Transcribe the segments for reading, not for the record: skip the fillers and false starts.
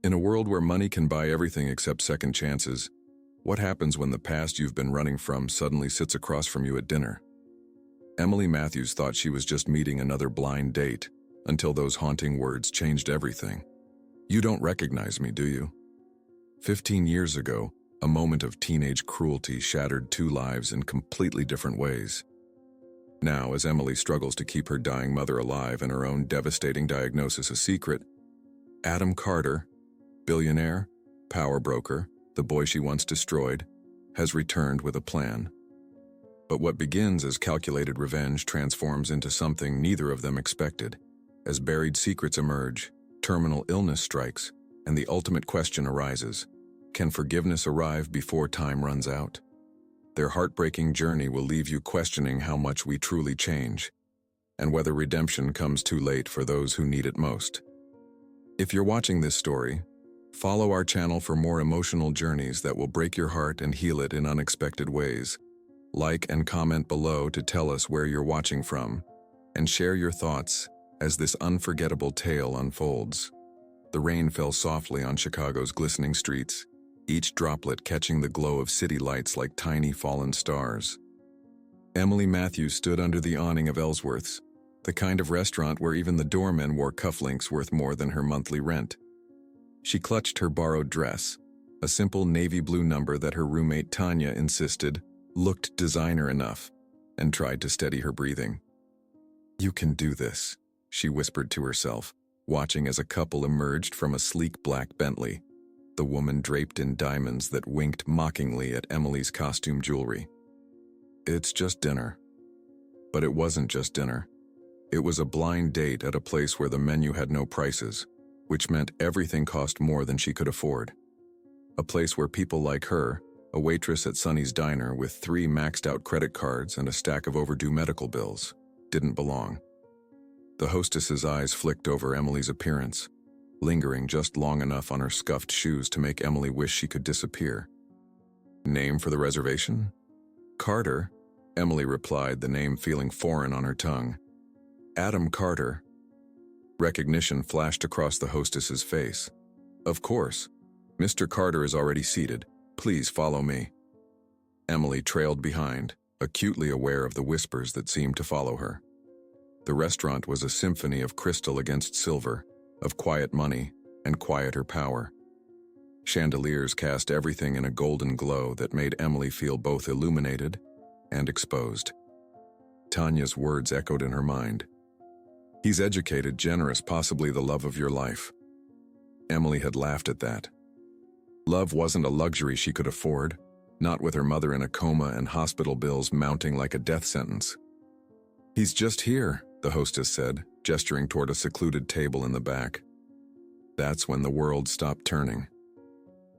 In a world where money can buy everything except second chances, what happens when the past you've been running from suddenly sits across from you at dinner? Emily Matthews thought she was just meeting another blind date, until those haunting words changed everything. "You don't recognize me, do you?" 15 years ago, a moment of teenage cruelty shattered two lives in completely different ways. Now, as Emily struggles to keep her dying mother alive and her own devastating diagnosis a secret, Adam Carter, billionaire, power broker, the boy she once destroyed, has returned with a plan. But what begins as calculated revenge transforms into something neither of them expected. As buried secrets emerge, terminal illness strikes, and the ultimate question arises: can forgiveness arrive before time runs out? Their heartbreaking journey will leave you questioning how much we truly change, and whether redemption comes too late for those who need it most. If you're watching this story, follow our channel for more emotional journeys that will break your heart and heal it in unexpected ways. Like and comment below to tell us where you're watching from, and share your thoughts as this unforgettable tale unfolds. The rain fell softly on Chicago's glistening streets, each droplet catching the glow of city lights like tiny fallen stars. Emily Matthews stood under the awning of Ellsworth's, the kind of restaurant where even the doormen wore cufflinks worth more than her monthly rent. She clutched her borrowed dress, a simple navy blue number that her roommate Tanya insisted looked designer enough, and tried to steady her breathing. "You can do this," she whispered to herself, watching as a couple emerged from a sleek black Bentley, the woman draped in diamonds that winked mockingly at Emily's costume jewelry. "It's just dinner." But it wasn't just dinner. It was a blind date at a place where the menu had no prices, which meant everything cost more than she could afford. A place where people like her, a waitress at Sonny's Diner with 3 maxed-out credit cards and a stack of overdue medical bills, didn't belong. The hostess's eyes flicked over Emily's appearance, lingering just long enough on her scuffed shoes to make Emily wish she could disappear. "Name for the reservation?" "Carter," Emily replied, the name feeling foreign on her tongue. "Adam Carter." Recognition flashed across the hostess's face. "Of course. Mr. Carter is already seated. Please follow me." Emily trailed behind, acutely aware of the whispers that seemed to follow her. The restaurant was a symphony of crystal against silver, of quiet money and quieter power. Chandeliers cast everything in a golden glow that made Emily feel both illuminated and exposed. Tanya's words echoed in her mind. "He's educated, generous, possibly the love of your life." Emily had laughed at that. Love wasn't a luxury she could afford, not with her mother in a coma and hospital bills mounting like a death sentence. "He's just here," the hostess said, gesturing toward a secluded table in the back. That's when the world stopped turning.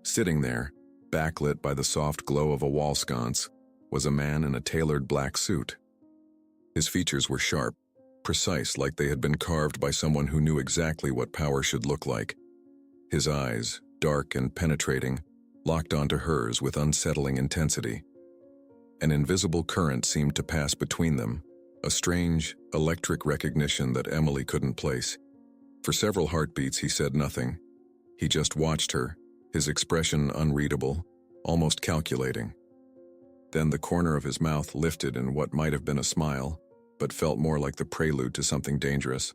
Sitting there, backlit by the soft glow of a wall sconce, was a man in a tailored black suit. His features were sharp, precise, like they had been carved by someone who knew exactly what power should look like. His eyes, dark and penetrating, locked onto hers with unsettling intensity. An invisible current seemed to pass between them, a strange, electric recognition that Emily couldn't place. For several heartbeats he said nothing. He just watched her, his expression unreadable, almost calculating. Then the corner of his mouth lifted in what might have been a smile, but felt more like the prelude to something dangerous.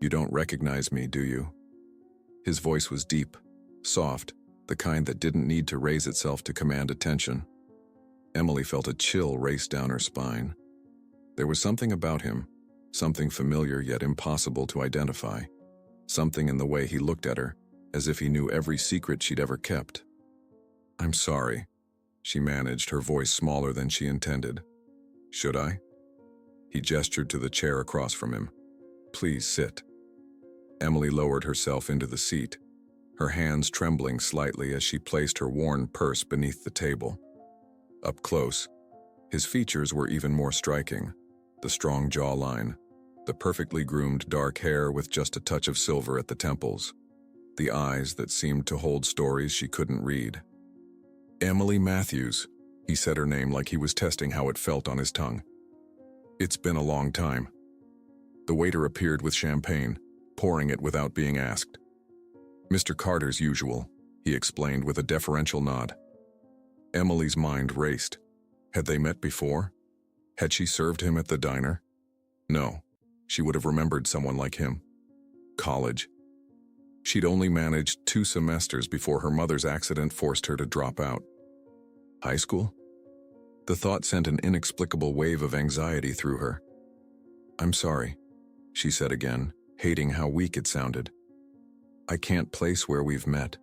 "You don't recognize me, do you?" His voice was deep, soft, the kind that didn't need to raise itself to command attention. Emily felt a chill race down her spine. There was something about him, something familiar yet impossible to identify. Something in the way he looked at her, as if he knew every secret she'd ever kept. "I'm sorry," she managed, her voice smaller than she intended. "Should I?" He gestured to the chair across from him. "Please sit." Emily lowered herself into the seat, her hands trembling slightly as she placed her worn purse beneath the table. Up close, his features were even more striking. The strong jawline, the perfectly groomed dark hair with just a touch of silver at the temples, the eyes that seemed to hold stories she couldn't read. "Emily Matthews," he said her name like he was testing how it felt on his tongue. "It's been a long time." The waiter appeared with champagne, pouring it without being asked. Mr. Carter's usual, he explained with a deferential nod. Emily's mind raced. Had they met before? Had she served him at the diner? No, she would have remembered someone like him. College. She'd only managed 2 semesters before her mother's accident forced her to drop out. High school? The thought sent an inexplicable wave of anxiety through her. "I'm sorry," she said again, hating how weak it sounded. "I can't place where we've met."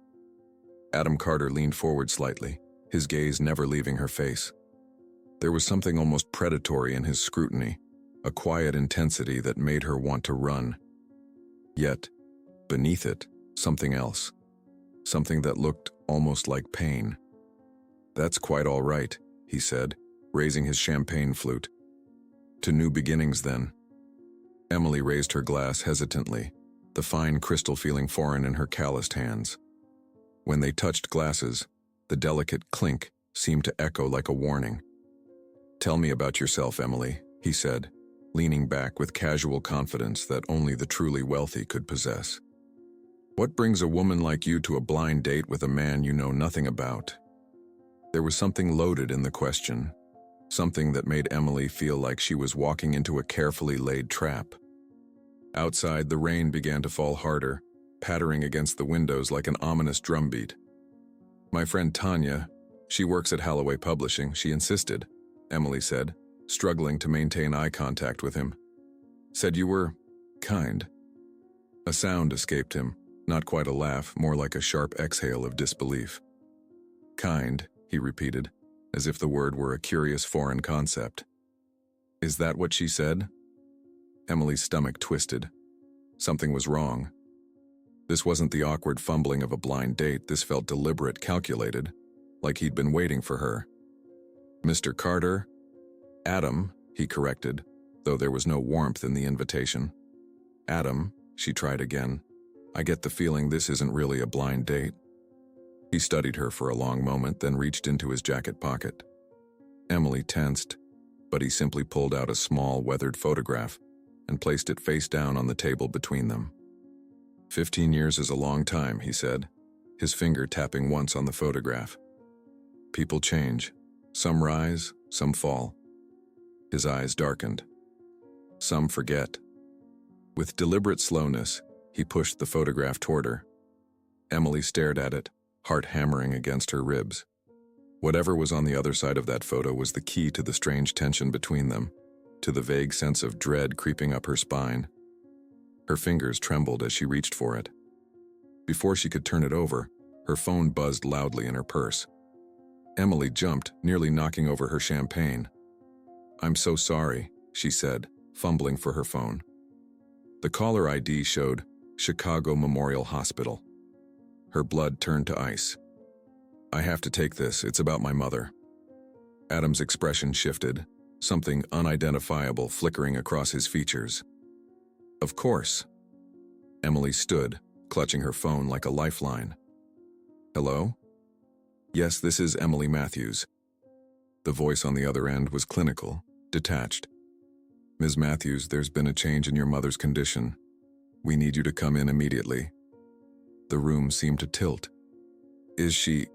Adam Carter leaned forward slightly, his gaze never leaving her face. There was something almost predatory in his scrutiny, a quiet intensity that made her want to run. Yet, beneath it, something else. Something that looked almost like pain. "That's quite all right," he said, raising his champagne flute. "To new beginnings, then." Emily raised her glass hesitantly, the fine crystal feeling foreign in her calloused hands. When they touched glasses, the delicate clink seemed to echo like a warning. "Tell me about yourself, Emily," he said, leaning back with casual confidence that only the truly wealthy could possess. "What brings a woman like you to a blind date with a man you know nothing about?" There was something loaded in the question, something that made Emily feel like she was walking into a carefully laid trap. Outside, the rain began to fall harder, pattering against the windows like an ominous drumbeat. "My friend Tanya, she works at Holloway Publishing, she insisted," Emily said, struggling to maintain eye contact with him. "Said you were kind." A sound escaped him, not quite a laugh, more like a sharp exhale of disbelief. "Kind," he repeated, as if the word were a curious foreign concept. "Is that what she said?" Emily's stomach twisted. Something was wrong. This wasn't the awkward fumbling of a blind date, this felt deliberate, calculated, like he'd been waiting for her. "Mr. Carter?" "Adam," he corrected, though there was no warmth in the invitation. "Adam," she tried again. "I get the feeling this isn't really a blind date." He studied her for a long moment, then reached into his jacket pocket. Emily tensed, but he simply pulled out a small, weathered photograph and placed it face down on the table between them. 15 years is a long time, he said, his finger tapping once on the photograph. "People change. Some rise, some fall." His eyes darkened. "Some forget." With deliberate slowness, he pushed the photograph toward her. Emily stared at it, heart hammering against her ribs. Whatever was on the other side of that photo was the key to the strange tension between them, to the vague sense of dread creeping up her spine. Her fingers trembled as she reached for it. Before she could turn it over, her phone buzzed loudly in her purse. Emily jumped, nearly knocking over her champagne. "I'm so sorry," she said, fumbling for her phone. The caller ID showed Chicago Memorial Hospital. Her blood turned to ice. "I have to take this, it's about my mother." Adam's expression shifted, something unidentifiable flickering across his features. "Of course." Emily stood, clutching her phone like a lifeline. "Hello?" "Yes, this is Emily Matthews." The voice on the other end was clinical, detached. "Ms. Matthews, there's been a change in your mother's condition. We need you to come in immediately." The room seemed to tilt. "Is she—"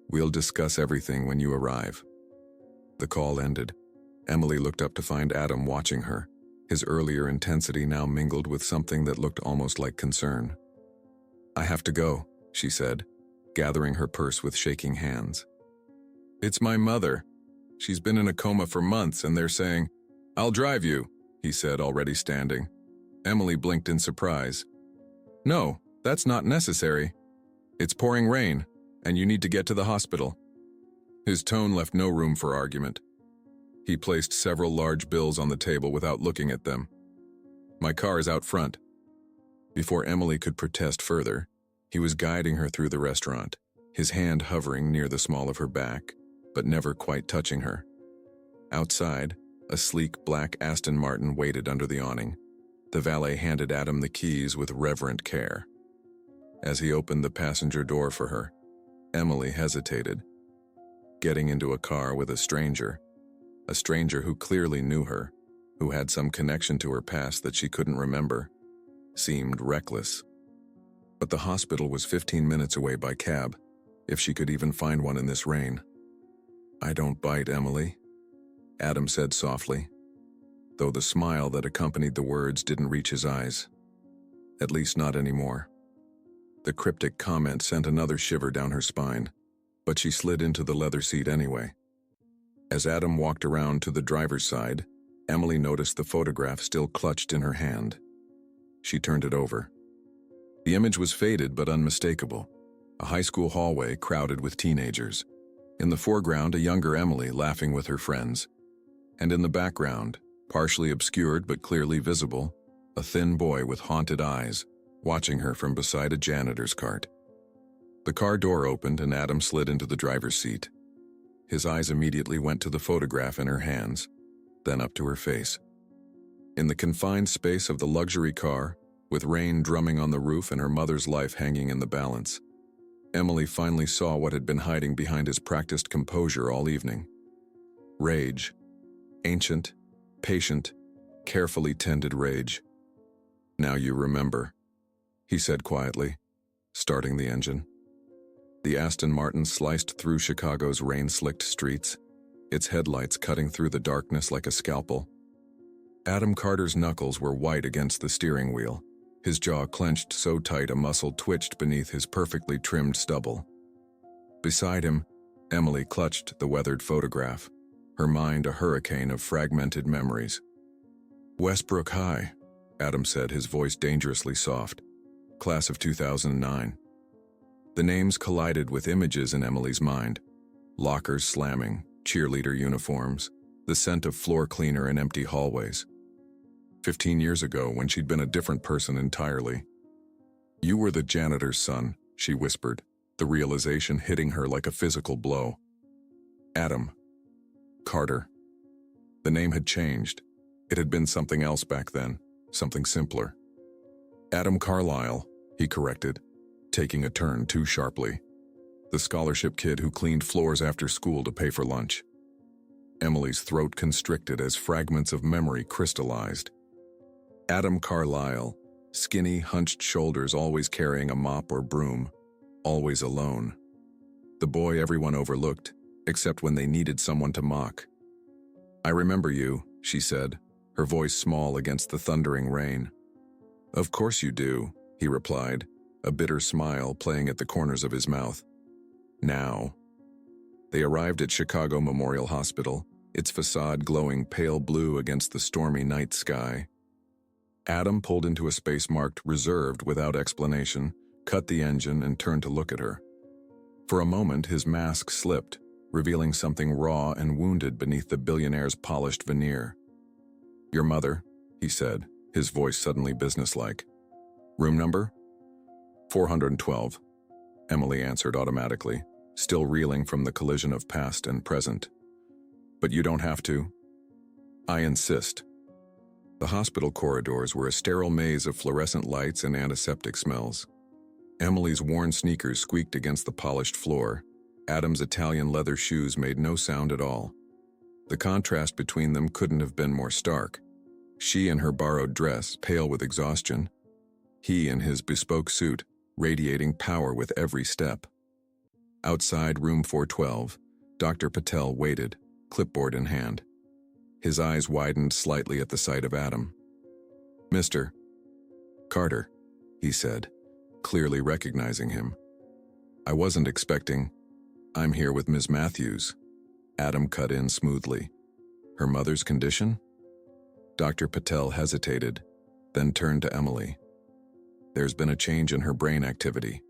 "We'll discuss everything when you arrive." The call ended. Emily looked up to find Adam watching her, his earlier intensity now mingled with something that looked almost like concern. "I have to go," she said, gathering her purse with shaking hands. "It's my mother. She's been in a coma for months and they're saying—" "I'll drive you," he said, already standing. Emily blinked in surprise. "No, that's not necessary. It's pouring rain, and you need to get to the hospital." His tone left no room for argument. He placed several large bills on the table without looking at them. "My car is out front." Before Emily could protest further, he was guiding her through the restaurant, his hand hovering near the small of her back, but never quite touching her. Outside, a sleek black Aston Martin waited under the awning. The valet handed Adam the keys with reverent care. As he opened the passenger door for her, Emily hesitated. Getting into a car with a stranger who clearly knew her, who had some connection to her past that she couldn't remember, seemed reckless. But the hospital was 15 minutes away by cab, if she could even find one in this rain. "I don't bite, Emily," Adam said softly, though the smile that accompanied the words didn't reach his eyes. At least not anymore. The cryptic comment sent another shiver down her spine, but she slid into the leather seat anyway. As Adam walked around to the driver's side, Emily noticed the photograph still clutched in her hand. She turned it over. The image was faded but unmistakable. A high school hallway crowded with teenagers. In the foreground, a younger Emily laughing with her friends. And in the background, partially obscured but clearly visible, a thin boy with haunted eyes, watching her from beside a janitor's cart. The car door opened and Adam slid into the driver's seat. His eyes immediately went to the photograph in her hands, then up to her face. In the confined space of the luxury car, with rain drumming on the roof and her mother's life hanging in the balance, Emily finally saw what had been hiding behind his practiced composure all evening. Rage. Ancient, patient, carefully tended rage. "Now you remember," he said quietly, starting the engine. The Aston Martin sliced through Chicago's rain-slicked streets, its headlights cutting through the darkness like a scalpel. Adam Carter's knuckles were white against the steering wheel, his jaw clenched so tight a muscle twitched beneath his perfectly trimmed stubble. Beside him, Emily clutched the weathered photograph, her mind a hurricane of fragmented memories. "Westbrook High," Adam said, his voice dangerously soft. "Class of 2009. The names collided with images in Emily's mind. Lockers slamming, cheerleader uniforms, the scent of floor cleaner in empty hallways. 15 years ago, when she'd been a different person entirely. "You were the janitor's son," she whispered, the realization hitting her like a physical blow. Adam. Carter. The name had changed. It had been something else back then, something simpler. "Adam Carlisle," he corrected, taking a turn too sharply. "The scholarship kid who cleaned floors after school to pay for lunch." Emily's throat constricted as fragments of memory crystallized. Adam Carlisle, skinny, hunched shoulders, always carrying a mop or broom, always alone. The boy everyone overlooked, except when they needed someone to mock. "I remember you," she said, her voice small against the thundering rain. "Of course you do," he replied, a bitter smile playing at the corners of his mouth. "Now." They arrived at Chicago Memorial Hospital, its facade glowing pale blue against the stormy night sky. Adam pulled into a space marked "Reserved" without explanation, cut the engine, and turned to look at her. For a moment, his mask slipped, revealing something raw and wounded beneath the billionaire's polished veneer. "Your mother," he said, his voice suddenly businesslike. "Room number?" 412, Emily answered automatically, still reeling from the collision of past and present. "But you don't have to." "I insist." The hospital corridors were a sterile maze of fluorescent lights and antiseptic smells. Emily's worn sneakers squeaked against the polished floor. Adam's Italian leather shoes made no sound at all. The contrast between them couldn't have been more stark. She in her borrowed dress, pale with exhaustion. He in his bespoke suit, radiating power with every step. Outside room 412, Dr. Patel waited, clipboard in hand. His eyes widened slightly at the sight of Adam. "Mr. Carter," he said, clearly recognizing him. "I wasn't expecting—" "I'm here with Ms. Matthews," Adam cut in smoothly. "Her mother's condition?" Dr. Patel hesitated, then turned to Emily. "There's been a change in her brain activity.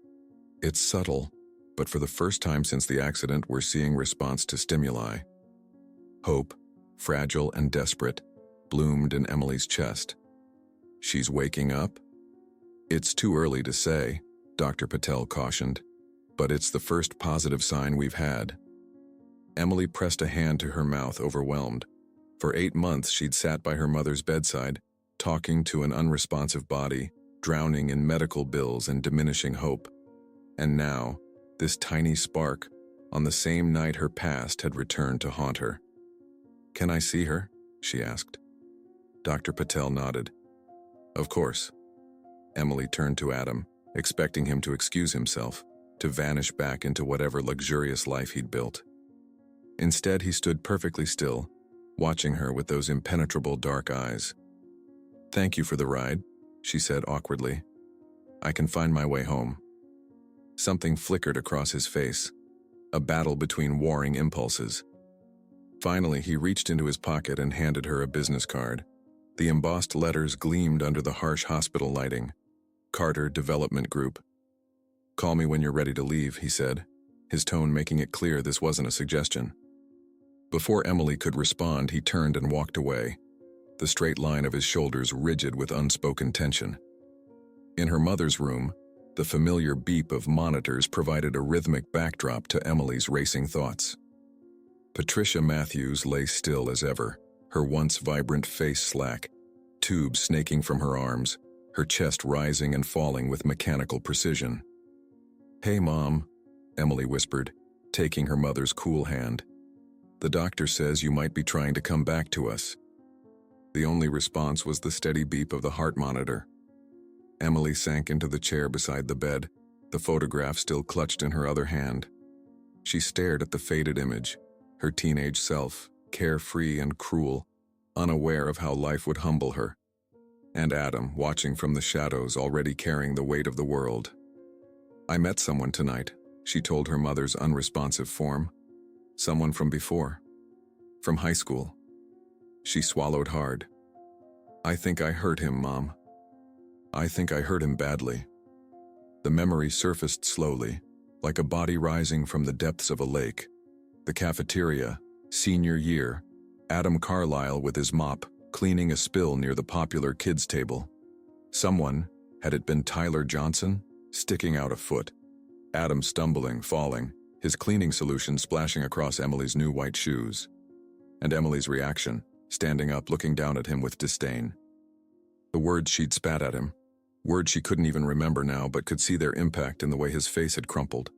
It's subtle, but for the first time since the accident, we're seeing response to stimuli." Hope, fragile and desperate, bloomed in Emily's chest. "She's waking up?" "It's too early to say," Dr. Patel cautioned, "but it's the first positive sign we've had." Emily pressed a hand to her mouth, overwhelmed. For 8 months she'd sat by her mother's bedside, talking to an unresponsive body, drowning in medical bills and diminishing hope. And now, this tiny spark, on the same night her past had returned to haunt her. "Can I see her?" she asked. Dr. Patel nodded. "Of course." Emily turned to Adam, expecting him to excuse himself, to vanish back into whatever luxurious life he'd built. Instead, he stood perfectly still, watching her with those impenetrable dark eyes. "Thank you for the ride," she said awkwardly. "I can find my way home." Something flickered across his face, a battle between warring impulses. Finally, he reached into his pocket and handed her a business card. The embossed letters gleamed under the harsh hospital lighting. Carter Development Group. "Call me when you're ready to leave," he said, his tone making it clear this wasn't a suggestion. Before Emily could respond, he turned and walked away, the straight line of his shoulders rigid with unspoken tension. In her mother's room, the familiar beep of monitors provided a rhythmic backdrop to Emily's racing thoughts. Patricia Matthews lay still as ever, her once vibrant face slack, tubes snaking from her arms, her chest rising and falling with mechanical precision. "Hey, Mom," Emily whispered, taking her mother's cool hand. "The doctor says you might be trying to come back to us." The only response was the steady beep of the heart monitor. Emily sank into the chair beside the bed, the photograph still clutched in her other hand. She stared at the faded image, her teenage self, carefree and cruel, unaware of how life would humble her. And Adam, watching from the shadows, already carrying the weight of the world. "I met someone tonight," she told her mother's unresponsive form. "Someone from before. From high school." She swallowed hard. "I think I hurt him, Mom. I think I hurt him badly." The memory surfaced slowly, like a body rising from the depths of a lake. The cafeteria, senior year, Adam Carlisle with his mop, cleaning a spill near the popular kids' table. Someone, had it been Tyler Johnson, sticking out a foot. Adam stumbling, falling, his cleaning solution splashing across Emily's new white shoes. And Emily's reaction, standing up looking down at him with disdain. The words she'd spat at him, words she couldn't even remember now but could see their impact in the way his face had crumpled.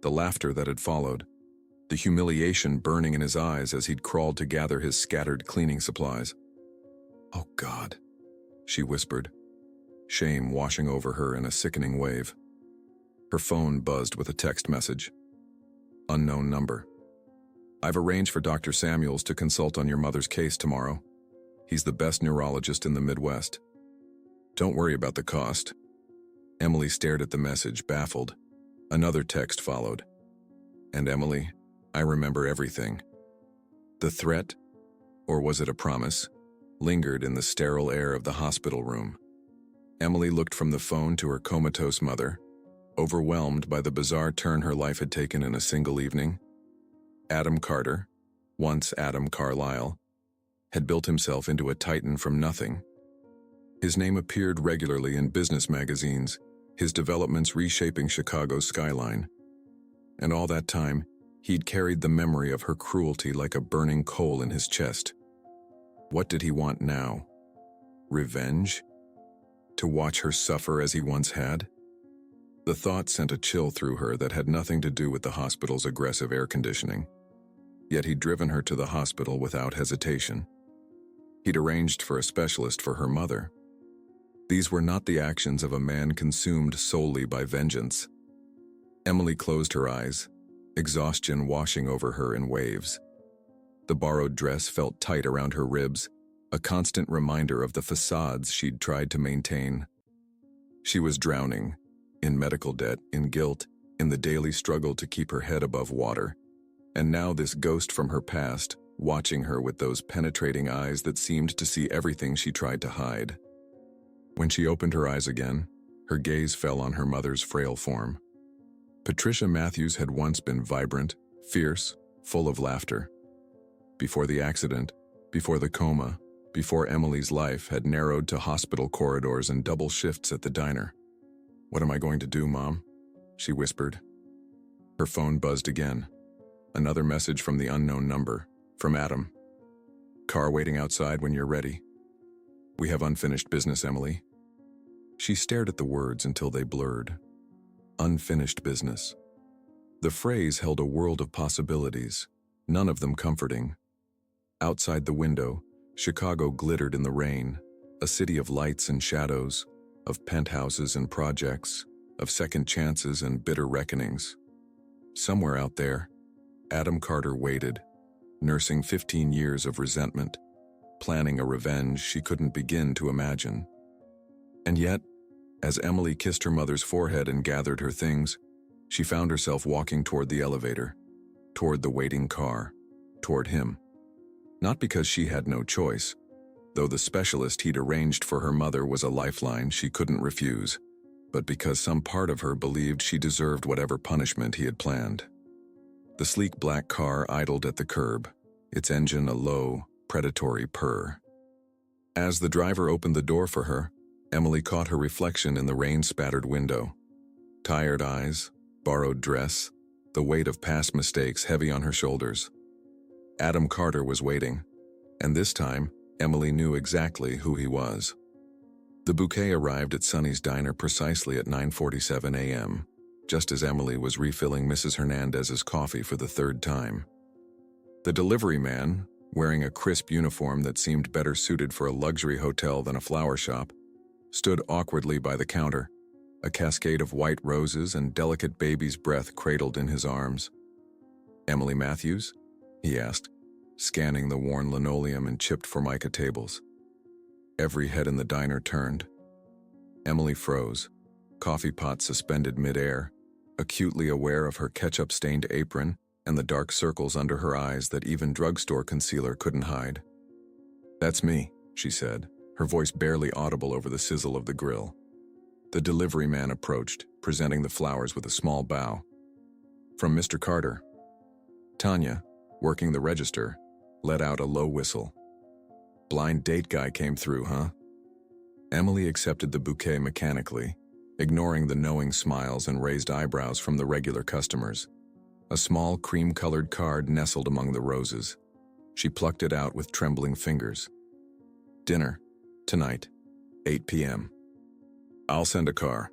The laughter that had followed. The humiliation burning in his eyes as he'd crawled to gather his scattered cleaning supplies. "Oh God," she whispered, shame washing over her in a sickening wave. Her phone buzzed with a text message. Unknown number. "I've arranged for Dr. Samuels to consult on your mother's case tomorrow. He's the best neurologist in the Midwest. Don't worry about the cost." Emily stared at the message, baffled. Another text followed. "And Emily, I remember everything." The threat, or was it a promise, lingered in the sterile air of the hospital room. Emily looked from the phone to her comatose mother, overwhelmed by the bizarre turn her life had taken in a single evening. Adam Carter, once Adam Carlisle, had built himself into a titan from nothing. His name appeared regularly in business magazines, his developments reshaping Chicago's skyline. And all that time, he'd carried the memory of her cruelty like a burning coal in his chest. What did he want now? Revenge? To watch her suffer as he once had? The thought sent a chill through her that had nothing to do with the hospital's aggressive air conditioning. Yet he'd driven her to the hospital without hesitation. He'd arranged for a specialist for her mother. These were not the actions of a man consumed solely by vengeance. Emily closed her eyes, exhaustion washing over her in waves. The borrowed dress felt tight around her ribs, a constant reminder of the facades she'd tried to maintain. She was drowning, in medical debt, in guilt, in the daily struggle to keep her head above water. And now this ghost from her past, watching her with those penetrating eyes that seemed to see everything she tried to hide. When she opened her eyes again, her gaze fell on her mother's frail form. Patricia Matthews had once been vibrant, fierce, full of laughter. Before the accident, before the coma, before Emily's life had narrowed to hospital corridors and double shifts at the diner. "What am I going to do, Mom?" she whispered. Her phone buzzed again. Another message from the unknown number, from Adam. "Car waiting outside when you're ready. We have unfinished business, Emily." She stared at the words until they blurred. Unfinished business. The phrase held a world of possibilities, none of them comforting. Outside the window, Chicago glittered in the rain, a city of lights and shadows, of penthouses and projects, of second chances and bitter reckonings. Somewhere out there, Adam Carter waited, nursing 15 years of resentment, planning a revenge she couldn't begin to imagine. And yet, as Emily kissed her mother's forehead and gathered her things, she found herself walking toward the elevator, toward the waiting car, toward him. Not because she had no choice, though the specialist he'd arranged for her mother was a lifeline she couldn't refuse, but because some part of her believed she deserved whatever punishment he had planned. The sleek black car idled at the curb, its engine a low, predatory purr. As the driver opened the door for her, Emily caught her reflection in the rain-spattered window. Tired eyes, borrowed dress, the weight of past mistakes heavy on her shoulders. Adam Carter was waiting, and this time, Emily knew exactly who he was. The bouquet arrived at Sonny's diner precisely at 9:47 a.m., just as Emily was refilling Mrs. Hernandez's coffee for the third time. The delivery man, wearing a crisp uniform that seemed better suited for a luxury hotel than a flower shop, stood awkwardly by the counter, a cascade of white roses and delicate baby's breath cradled in his arms. "Emily Matthews?" he asked, scanning the worn linoleum and chipped formica tables. Every head in the diner turned. Emily froze, coffee pot suspended mid-air, acutely aware of her ketchup-stained apron and the dark circles under her eyes that even drugstore concealer couldn't hide. "That's me," she said, her voice barely audible over the sizzle of the grill. The delivery man approached, presenting the flowers with a small bow. "From Mr. Carter." Tanya, working the register, let out a low whistle. "Blind date guy came through, huh?" Emily accepted the bouquet mechanically, ignoring the knowing smiles and raised eyebrows from the regular customers. A small cream-colored card nestled among the roses. She plucked it out with trembling fingers. "Dinner, tonight, 8 p.m. I'll send a car."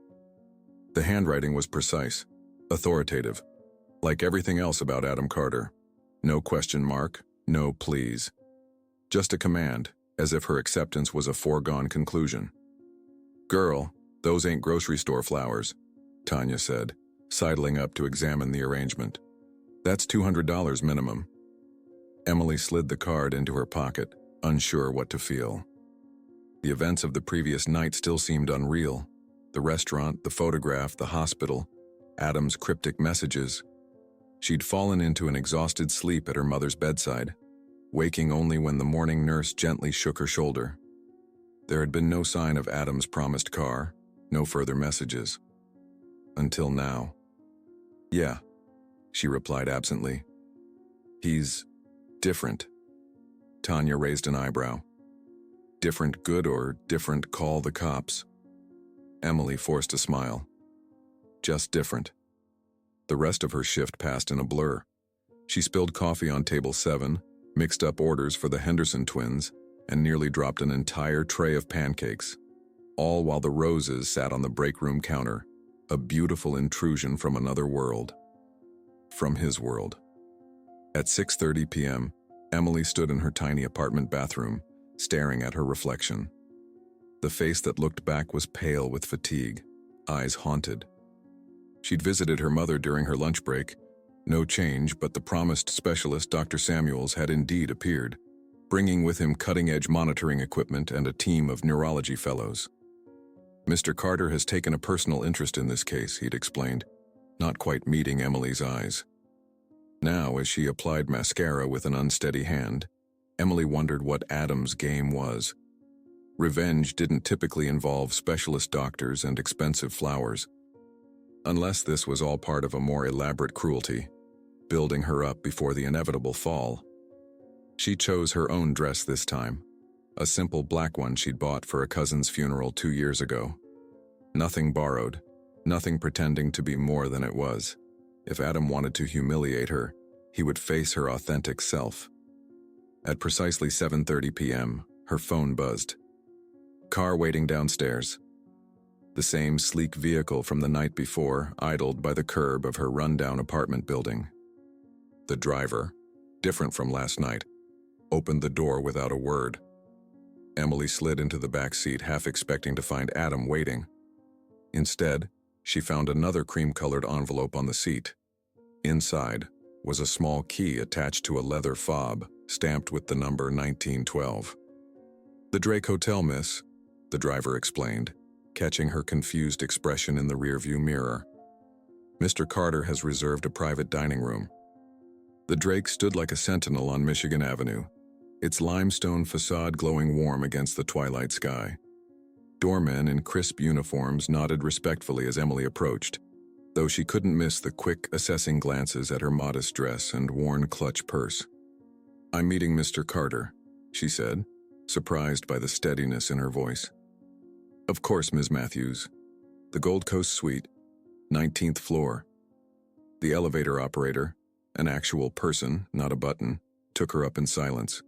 The handwriting was precise, authoritative, like everything else about Adam Carter. No question mark, no please. Just a command, as if her acceptance was a foregone conclusion. "Girl, those ain't grocery store flowers," Tanya said, sidling up to examine the arrangement. "That's $200 minimum." Emily slid the card into her pocket, unsure what to feel. The events of the previous night still seemed unreal. The restaurant, the photograph, the hospital, Adam's cryptic messages. She'd fallen into an exhausted sleep at her mother's bedside, waking only when the morning nurse gently shook her shoulder. There had been no sign of Adam's promised car, no further messages. Until now. "Yeah," she replied absently. "He's different." Tanya raised an eyebrow. "Different good or different call the cops?" Emily forced a smile. "Just different." The rest of her shift passed in a blur. She spilled coffee on table 7, mixed up orders for the Henderson twins, and nearly dropped an entire tray of pancakes, all while the roses sat on the break room counter, a beautiful intrusion from another world. From his world. At 6:30 p.m., Emily stood in her tiny apartment bathroom, staring at her reflection. The face that looked back was pale with fatigue, eyes haunted. She'd visited her mother during her lunch break. No change, but the promised specialist, Dr. Samuels, had indeed appeared, bringing with him cutting-edge monitoring equipment and a team of neurology fellows. "Mr. Carter has taken a personal interest in this case," he'd explained, not quite meeting Emily's eyes. Now, as she applied mascara with an unsteady hand, Emily wondered what Adam's game was. Revenge didn't typically involve specialist doctors and expensive flowers. Unless this was all part of a more elaborate cruelty, building her up before the inevitable fall. She chose her own dress this time, a simple black one she'd bought for a cousin's funeral 2 years ago. Nothing borrowed, nothing pretending to be more than it was. If Adam wanted to humiliate her, he would face her authentic self. At precisely 7:30 p.m., her phone buzzed. Car waiting downstairs. The same sleek vehicle from the night before idled by the curb of her rundown apartment building. The driver, different from last night, opened the door without a word. Emily slid into the back seat, half expecting to find Adam waiting. Instead, She found another cream-colored envelope on the seat. Inside was a small key attached to a leather fob, stamped with the number 1912. "The Drake Hotel, miss," the driver explained, catching her confused expression in the rearview mirror. "Mr. Carter has reserved a private dining room." The Drake stood like a sentinel on Michigan Avenue, its limestone facade glowing warm against the twilight sky. Doormen in crisp uniforms nodded respectfully as Emily approached, though she couldn't miss the quick, assessing glances at her modest dress and worn clutch purse. "I'm meeting Mr. Carter," she said, surprised by the steadiness in her voice. "Of course, Ms. Matthews. The Gold Coast Suite, 19th floor." The elevator operator, an actual person, not a button, took her up in silence.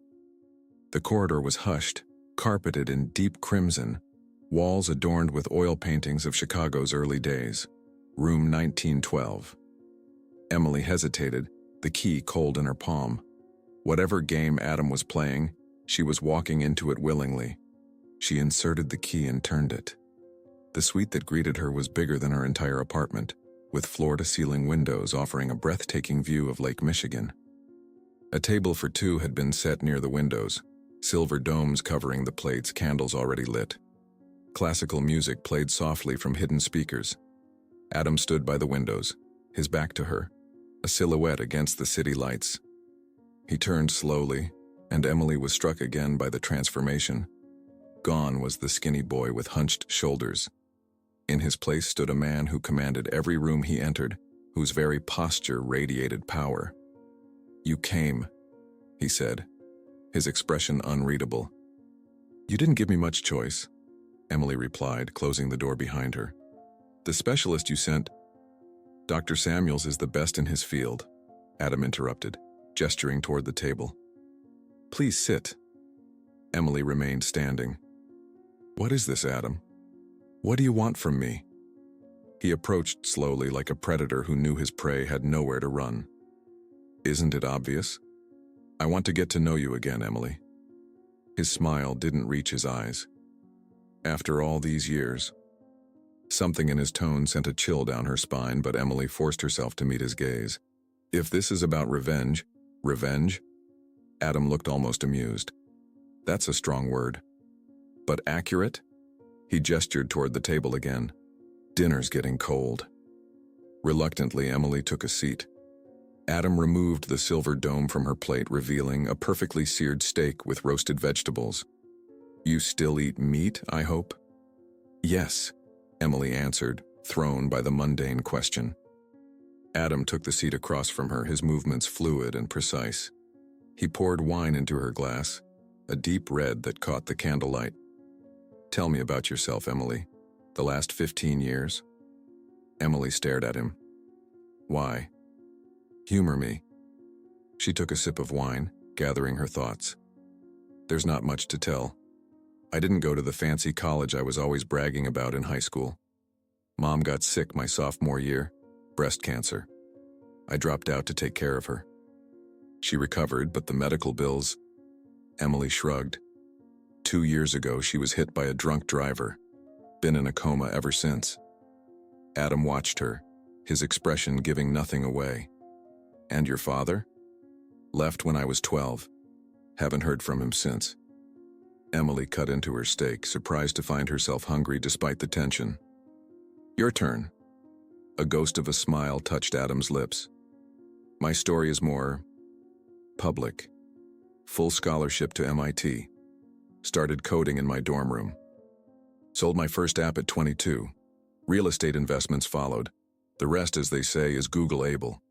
The corridor was hushed, carpeted in deep crimson, walls adorned with oil paintings of Chicago's early days. Room 1912. Emily hesitated, the key cold in her palm. Whatever game Adam was playing, she was walking into it willingly. She inserted the key and turned it. The suite that greeted her was bigger than her entire apartment, with floor-to-ceiling windows offering a breathtaking view of Lake Michigan. A table for two had been set near the windows, silver domes covering the plates, candles already lit. Classical music played softly from hidden speakers. Adam stood by the windows, his back to her, a silhouette against the city lights. He turned slowly, and Emily was struck again by the transformation. Gone was the skinny boy with hunched shoulders. In his place stood a man who commanded every room he entered, whose very posture radiated power. "You came," he said, his expression unreadable. "You didn't give me much choice," Emily replied, closing the door behind her. "The specialist you sent—" "Dr. Samuels is the best in his field," Adam interrupted, gesturing toward the table. "Please sit." Emily remained standing. "What is this, Adam? What do you want from me?" He approached slowly like a predator who knew his prey had nowhere to run. "Isn't it obvious? I want to get to know you again, Emily." His smile didn't reach his eyes. "After all these years." Something in his tone sent a chill down her spine, but Emily forced herself to meet his gaze. "If this is about revenge—" "Revenge?" Adam looked almost amused. "That's a strong word. But accurate?" He gestured toward the table again. "Dinner's getting cold." Reluctantly, Emily took a seat. Adam removed the silver dome from her plate, revealing a perfectly seared steak with roasted vegetables. "You still eat meat, I hope?" "Yes," Emily answered, thrown by the mundane question. Adam took the seat across from her, his movements fluid and precise. He poured wine into her glass, a deep red that caught the candlelight. "Tell me about yourself, Emily. The last 15 years?" Emily stared at him. "Why?" "Humor me." She took a sip of wine, gathering her thoughts. "There's not much to tell. I didn't go to the fancy college I was always bragging about in high school. Mom got sick my sophomore year, breast cancer. I dropped out to take care of her. She recovered, but the medical bills—" Emily shrugged. 2 years ago, she was hit by a drunk driver. Been in a coma ever since. Adam watched her, his expression giving nothing away. "And your father?" "Left when I was 12. Haven't heard from him since." Emily cut into her steak, surprised to find herself hungry despite the tension. "Your turn." A ghost of a smile touched Adam's lips. "My story is more public. Full scholarship to MIT. Started coding in my dorm room. Sold my first app at 22. Real estate investments followed. The rest, as they say, is Google-able."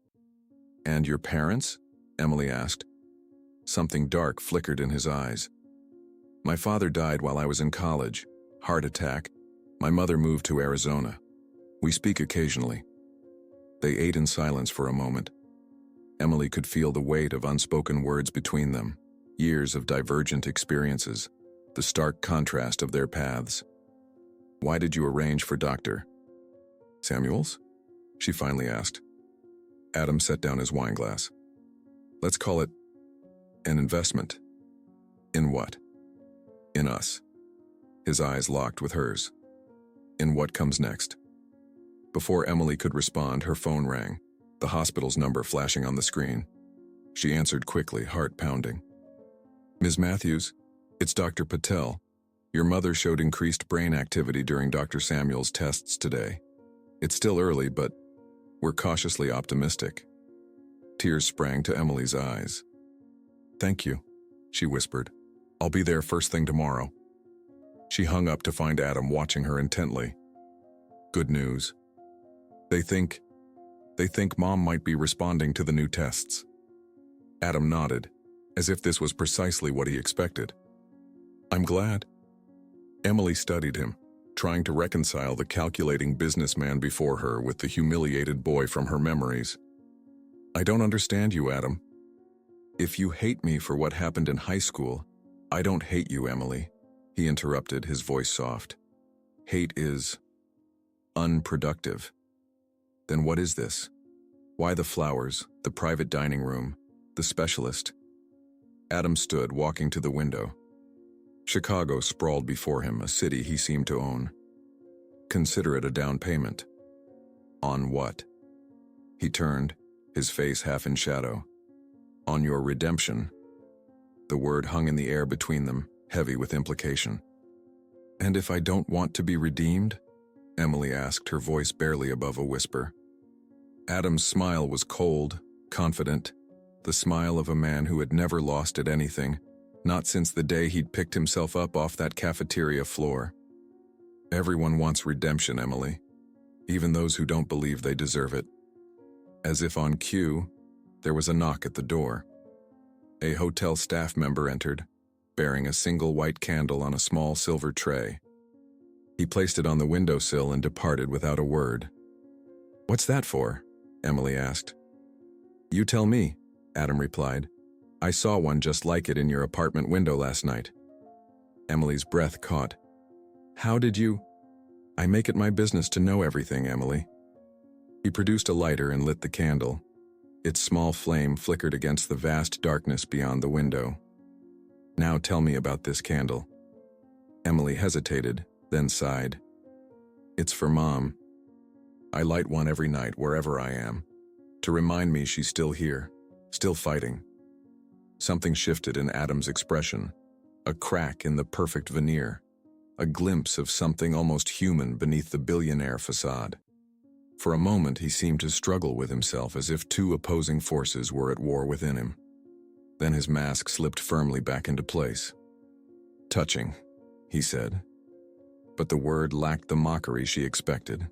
"And your parents?" Emily asked. Something dark flickered in his eyes. "My father died while I was in college. Heart attack. My mother moved to Arizona. We speak occasionally." They ate in silence for a moment. Emily could feel the weight of unspoken words between them, years of divergent experiences, the stark contrast of their paths. "Why did you arrange for Dr. Samuels?" she finally asked. Adam set down his wineglass. "Let's call it an investment." "In what?" "In us." His eyes locked with hers. "In what comes next?" Before Emily could respond, her phone rang, the hospital's number flashing on the screen. She answered quickly, heart pounding. "Ms. Matthews, it's Dr. Patel. Your mother showed increased brain activity during Dr. Samuel's tests today. It's still early, but we're cautiously optimistic." Tears sprang to Emily's eyes. "Thank you," she whispered. "I'll be there first thing tomorrow." She hung up to find Adam watching her intently. "Good news. They think Mom might be responding to the new tests." Adam nodded, as if this was precisely what he expected. "I'm glad." Emily studied him, trying to reconcile the calculating businessman before her with the humiliated boy from her memories. "I don't understand you, Adam. If you hate me for what happened in high school, I don't hate you, Emily," he interrupted, his voice soft. "Hate is unproductive." "Then what is this? Why the flowers, the private dining room, the specialist?" Adam stood, walking to the window. Chicago sprawled before him, a city he seemed to own. "Consider it a down payment." "On what?" He turned, his face half in shadow. "On your redemption." The word hung in the air between them, heavy with implication. "And if I don't want to be redeemed?" Emily asked, her voice barely above a whisper. Adam's smile was cold, confident, the smile of a man who had never lost at anything, not since the day he'd picked himself up off that cafeteria floor. "Everyone wants redemption, Emily, even those who don't believe they deserve it." As if on cue, there was a knock at the door. A hotel staff member entered, bearing a single white candle on a small silver tray. He placed it on the windowsill and departed without a word. "What's that for?" Emily asked. "You tell me," Adam replied. "I saw one just like it in your apartment window last night." Emily's breath caught. "How did you—" "I make it my business to know everything, Emily." He produced a lighter and lit the candle. Its small flame flickered against the vast darkness beyond the window. "Now tell me about this candle." Emily hesitated, then sighed. "It's for Mom. I light one every night wherever I am, to remind me she's still here, still fighting." Something shifted in Adam's expression, a crack in the perfect veneer, a glimpse of something almost human beneath the billionaire facade. For a moment he seemed to struggle with himself, as if two opposing forces were at war within him. Then his mask slipped firmly back into place. "Touching," he said. But the word lacked the mockery she expected.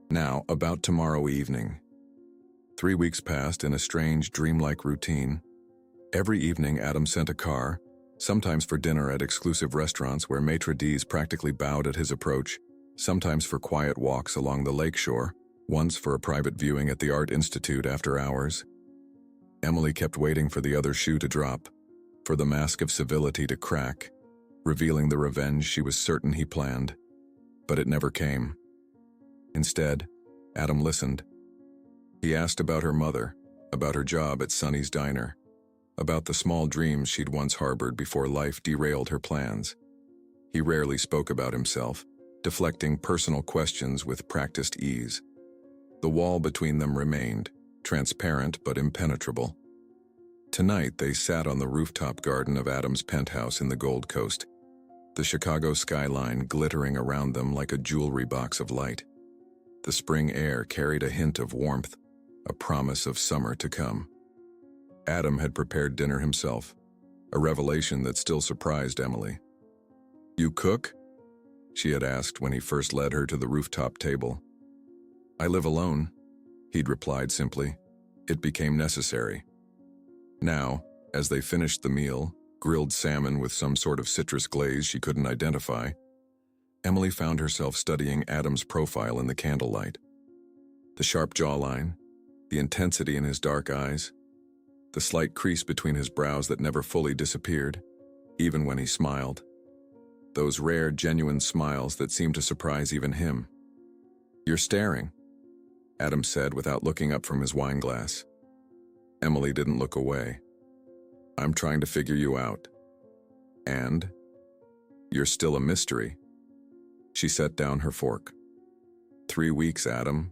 "Now, about tomorrow evening." 3 weeks passed in a strange, dreamlike routine. Every evening Adam sent a car, sometimes for dinner at exclusive restaurants where maitre d's practically bowed at his approach, sometimes for quiet walks along the lakeshore, once for a private viewing at the Art Institute after hours. Emily kept waiting for the other shoe to drop, for the mask of civility to crack, revealing the revenge she was certain he planned. But it never came. Instead, Adam listened. He asked about her mother, about her job at Sonny's Diner, about the small dreams she'd once harbored before life derailed her plans. He rarely spoke about himself, deflecting personal questions with practiced ease. The wall between them remained, transparent but impenetrable. Tonight they sat on the rooftop garden of Adam's penthouse in the Gold Coast, the Chicago skyline glittering around them like a jewelry box of light. The spring air carried a hint of warmth, a promise of summer to come. Adam had prepared dinner himself, a revelation that still surprised Emily. "You cook?" she had asked when he first led her to the rooftop table. "I live alone," he'd replied simply. It became necessary. Now, as they finished the meal, grilled salmon with some sort of citrus glaze she couldn't identify, Emily found herself studying Adam's profile in the candlelight. The sharp jawline, the intensity in his dark eyes, the slight crease between his brows that never fully disappeared, even when he smiled. Those rare, genuine smiles that seemed to surprise even him. "You're staring," Adam said without looking up from his wine glass. Emily didn't look away. "I'm trying to figure you out. And you're still a mystery." She set down her fork. 3 weeks, Adam.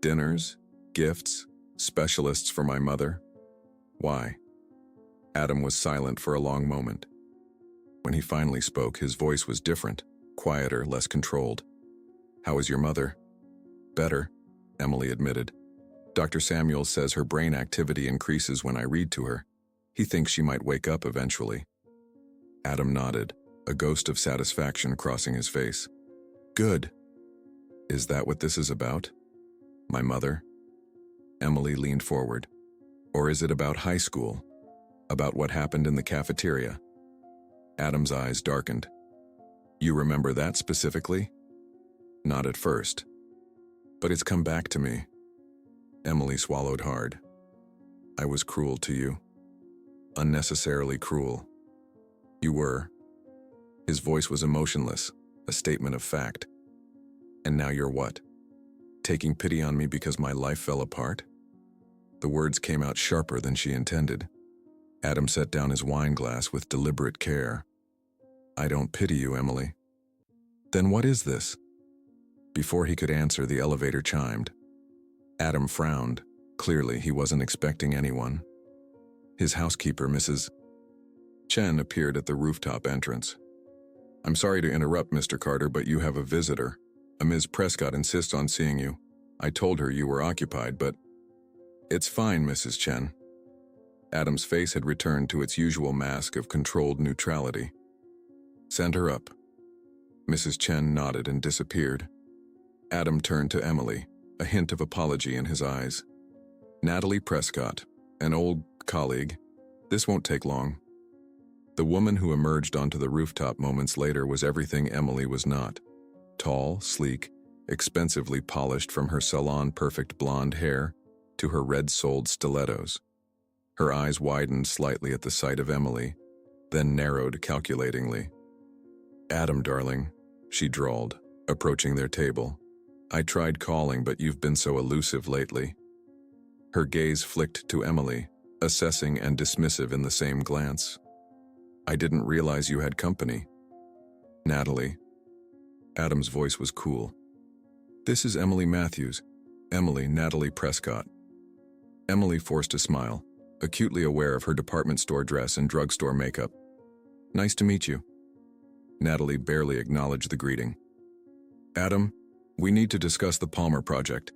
Dinners, gifts, specialists for my mother. Why? Adam was silent for a long moment. When he finally spoke, his voice was different, quieter, less controlled. How is your mother? Better, Emily admitted. Dr. Samuel says her brain activity increases when I read to her. He thinks she might wake up eventually. Adam nodded, a ghost of satisfaction crossing his face. Good. Is that what this is about? My mother? Emily leaned forward. Or is it about high school? About what happened in the cafeteria? Adam's eyes darkened. You remember that specifically? Not at first. But it's come back to me. Emily swallowed hard. I was cruel to you. Unnecessarily cruel. You were. His voice was emotionless, a statement of fact. And now you're what? Taking pity on me because my life fell apart? The words came out sharper than she intended. Adam set down his wine glass with deliberate care. I don't pity you, Emily. Then what is this? Before he could answer, the elevator chimed. Adam frowned. Clearly, he wasn't expecting anyone. His housekeeper, Mrs. Chen, appeared at the rooftop entrance. I'm sorry to interrupt, Mr. Carter, but you have a visitor. A Ms. Prescott insists on seeing you. I told her you were occupied, but... It's fine, Mrs. Chen. Adam's face had returned to its usual mask of controlled neutrality. Send her up. Mrs. Chen nodded and disappeared. Adam turned to Emily, a hint of apology in his eyes. Natalie Prescott, an old colleague. This won't take long. The woman who emerged onto the rooftop moments later was everything Emily was not. Tall, sleek, expensively polished from her salon-perfect blonde hair to her red-soled stilettos. Her eyes widened slightly at the sight of Emily, then narrowed calculatingly. Adam, darling, she drawled, approaching their table. I tried calling, but you've been so elusive lately. Her gaze flicked to Emily, assessing and dismissive in the same glance. I didn't realize you had company. Natalie. Adam's voice was cool. This is Emily Matthews. Emily, Natalie Prescott. Emily forced a smile, acutely aware of her department store dress and drugstore makeup. Nice to meet you. Natalie barely acknowledged the greeting. Adam, we need to discuss the Palmer project.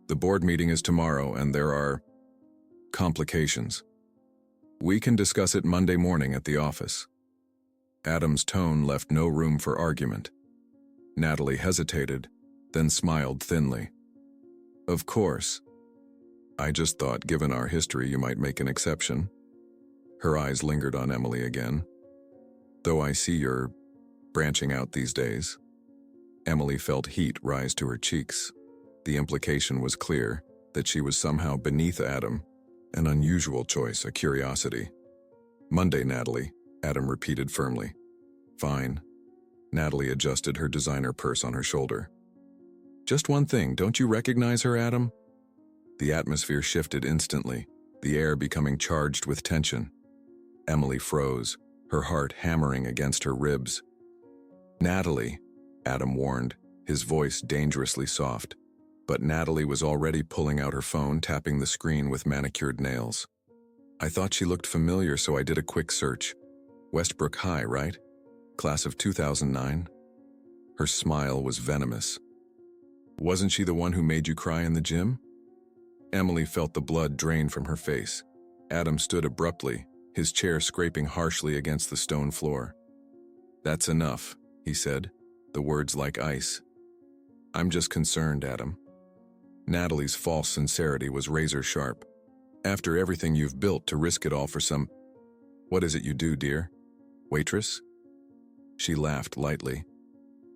The board meeting is tomorrow and there are complications. We can discuss it Monday morning at the office. Adam's tone left no room for argument. Natalie hesitated, then smiled thinly. Of course. I just thought, given our history, you might make an exception. Her eyes lingered on Emily again. Though I see you're branching out these days. Emily felt heat rise to her cheeks. The implication was clear, that she was somehow beneath Adam, an unusual choice, a curiosity. Monday, Natalie, Adam repeated firmly. Fine. Natalie adjusted her designer purse on her shoulder. Just one thing, don't you recognize her, Adam? The atmosphere shifted instantly, the air becoming charged with tension. Emily froze, her heart hammering against her ribs. Natalie, Adam warned, his voice dangerously soft. But Natalie was already pulling out her phone, tapping the screen with manicured nails. I thought she looked familiar, so I did a quick search. Westbrook High, right? Class of 2009? Her smile was venomous. Wasn't she the one who made you cry in the gym? Emily felt the blood drain from her face. Adam stood abruptly, his chair scraping harshly against the stone floor. That's enough, he said, the words like ice. I'm just concerned, Adam. Natalie's false sincerity was razor sharp. After everything you've built, to risk it all for some... What is it you do, dear? Waitress? She laughed lightly.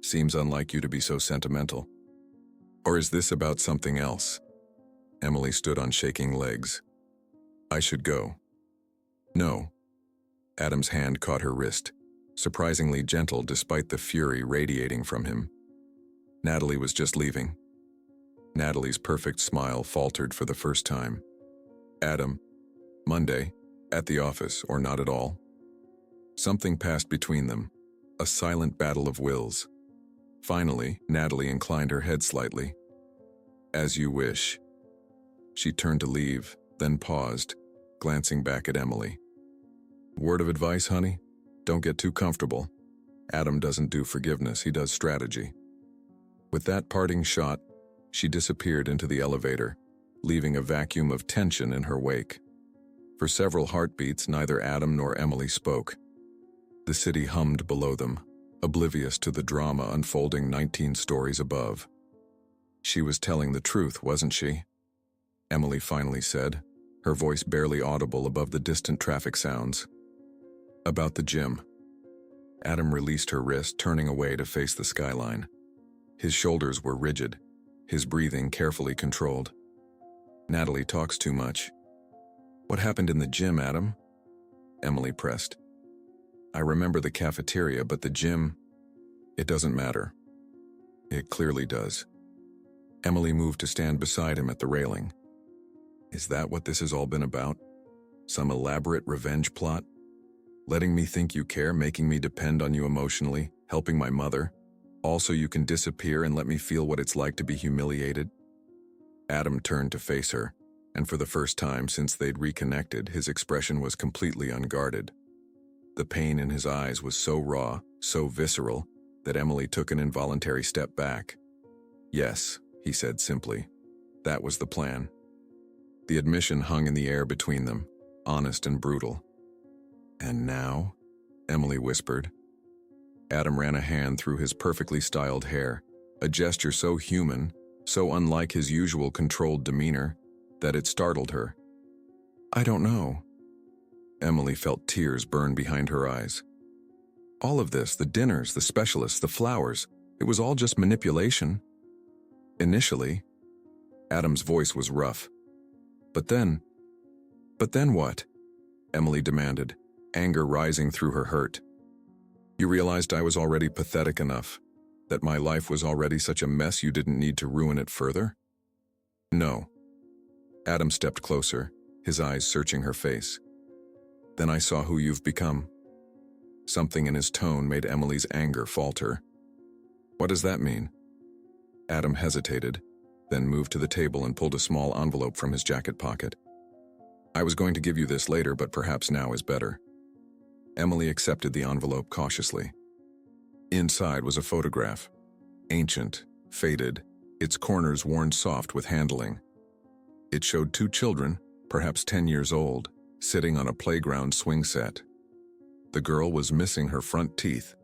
Seems unlike you to be so sentimental. Or is this about something else? Emily stood on shaking legs. I should go. No. Adam's hand caught her wrist, surprisingly gentle despite the fury radiating from him. Natalie was just leaving. Natalie's perfect smile faltered for the first time. Adam, Monday, at the office or not at all. Something passed between them, a silent battle of wills. Finally, Natalie inclined her head slightly. As you wish. She turned to leave, then paused, glancing back at Emily. Word of advice, honey? Don't get too comfortable. Adam doesn't do forgiveness, he does strategy. With that parting shot, she disappeared into the elevator, leaving a vacuum of tension in her wake. For several heartbeats, neither Adam nor Emily spoke. The city hummed below them, oblivious to the drama unfolding 19 stories above. She was telling the truth, wasn't she? Emily finally said, her voice barely audible above the distant traffic sounds. About the gym. Adam released her wrist, turning away to face the skyline. His shoulders were rigid, his breathing carefully controlled. Natalie talks too much. What happened in the gym, Adam? Emily pressed. I remember the cafeteria, but the gym, it doesn't matter. It clearly does. Emily moved to stand beside him at the railing. Is that what this has all been about? Some elaborate revenge plot? Letting me think you care, making me depend on you emotionally, helping my mother, all so you can disappear and let me feel what it's like to be humiliated? Adam turned to face her, and for the first time since they'd reconnected, his expression was completely unguarded. The pain in his eyes was so raw, so visceral, that Emily took an involuntary step back. Yes, he said simply. That was the plan. The admission hung in the air between them, honest and brutal. And now? Emily whispered. Adam ran a hand through his perfectly styled hair, a gesture so human, so unlike his usual controlled demeanor, that it startled her. I don't know. Emily felt tears burn behind her eyes. All of this, the dinners, the specialists, the flowers, it was all just manipulation. Initially, Adam's voice was rough. But then what? Emily demanded, anger rising through her hurt. You realized I was already pathetic enough, that my life was already such a mess you didn't need to ruin it further? No. Adam stepped closer, his eyes searching her face. Then I saw who you've become. Something in his tone made Emily's anger falter. What does that mean? Adam hesitated, then moved to the table and pulled a small envelope from his jacket pocket. I was going to give you this later, but perhaps now is better. Emily accepted the envelope cautiously. Inside was a photograph. Ancient, faded, its corners worn soft with handling. It showed two children, perhaps 10 years old, sitting on a playground swing set. The girl was missing her front teeth,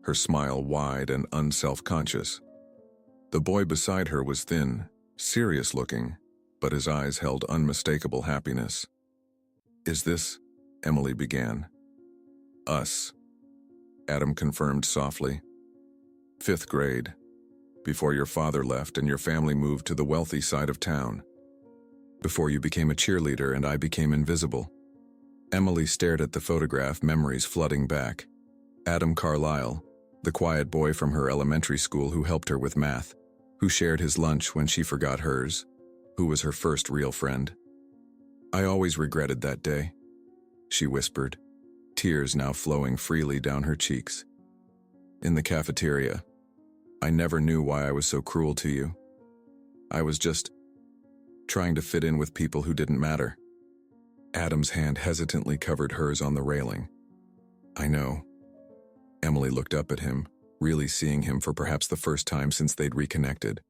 her smile wide and unself-conscious. The boy beside her was thin, serious-looking, but his eyes held unmistakable happiness. Is this? Emily began. Us, Adam confirmed softly. 5th grade, before your father left and your family moved to the wealthy side of town. Before you became a cheerleader and I became invisible. Emily stared at the photograph, memories flooding back. Adam Carlyle, the quiet boy from her elementary school who helped her with math, who shared his lunch when she forgot hers, who was her first real friend. I always regretted that day, she whispered, tears now flowing freely down her cheeks. In the cafeteria, I never knew why I was so cruel to you. I was just trying to fit in with people who didn't matter. Adam's hand hesitantly covered hers on the railing. I know. Emily looked up at him, really seeing him for perhaps the first time since they'd reconnected.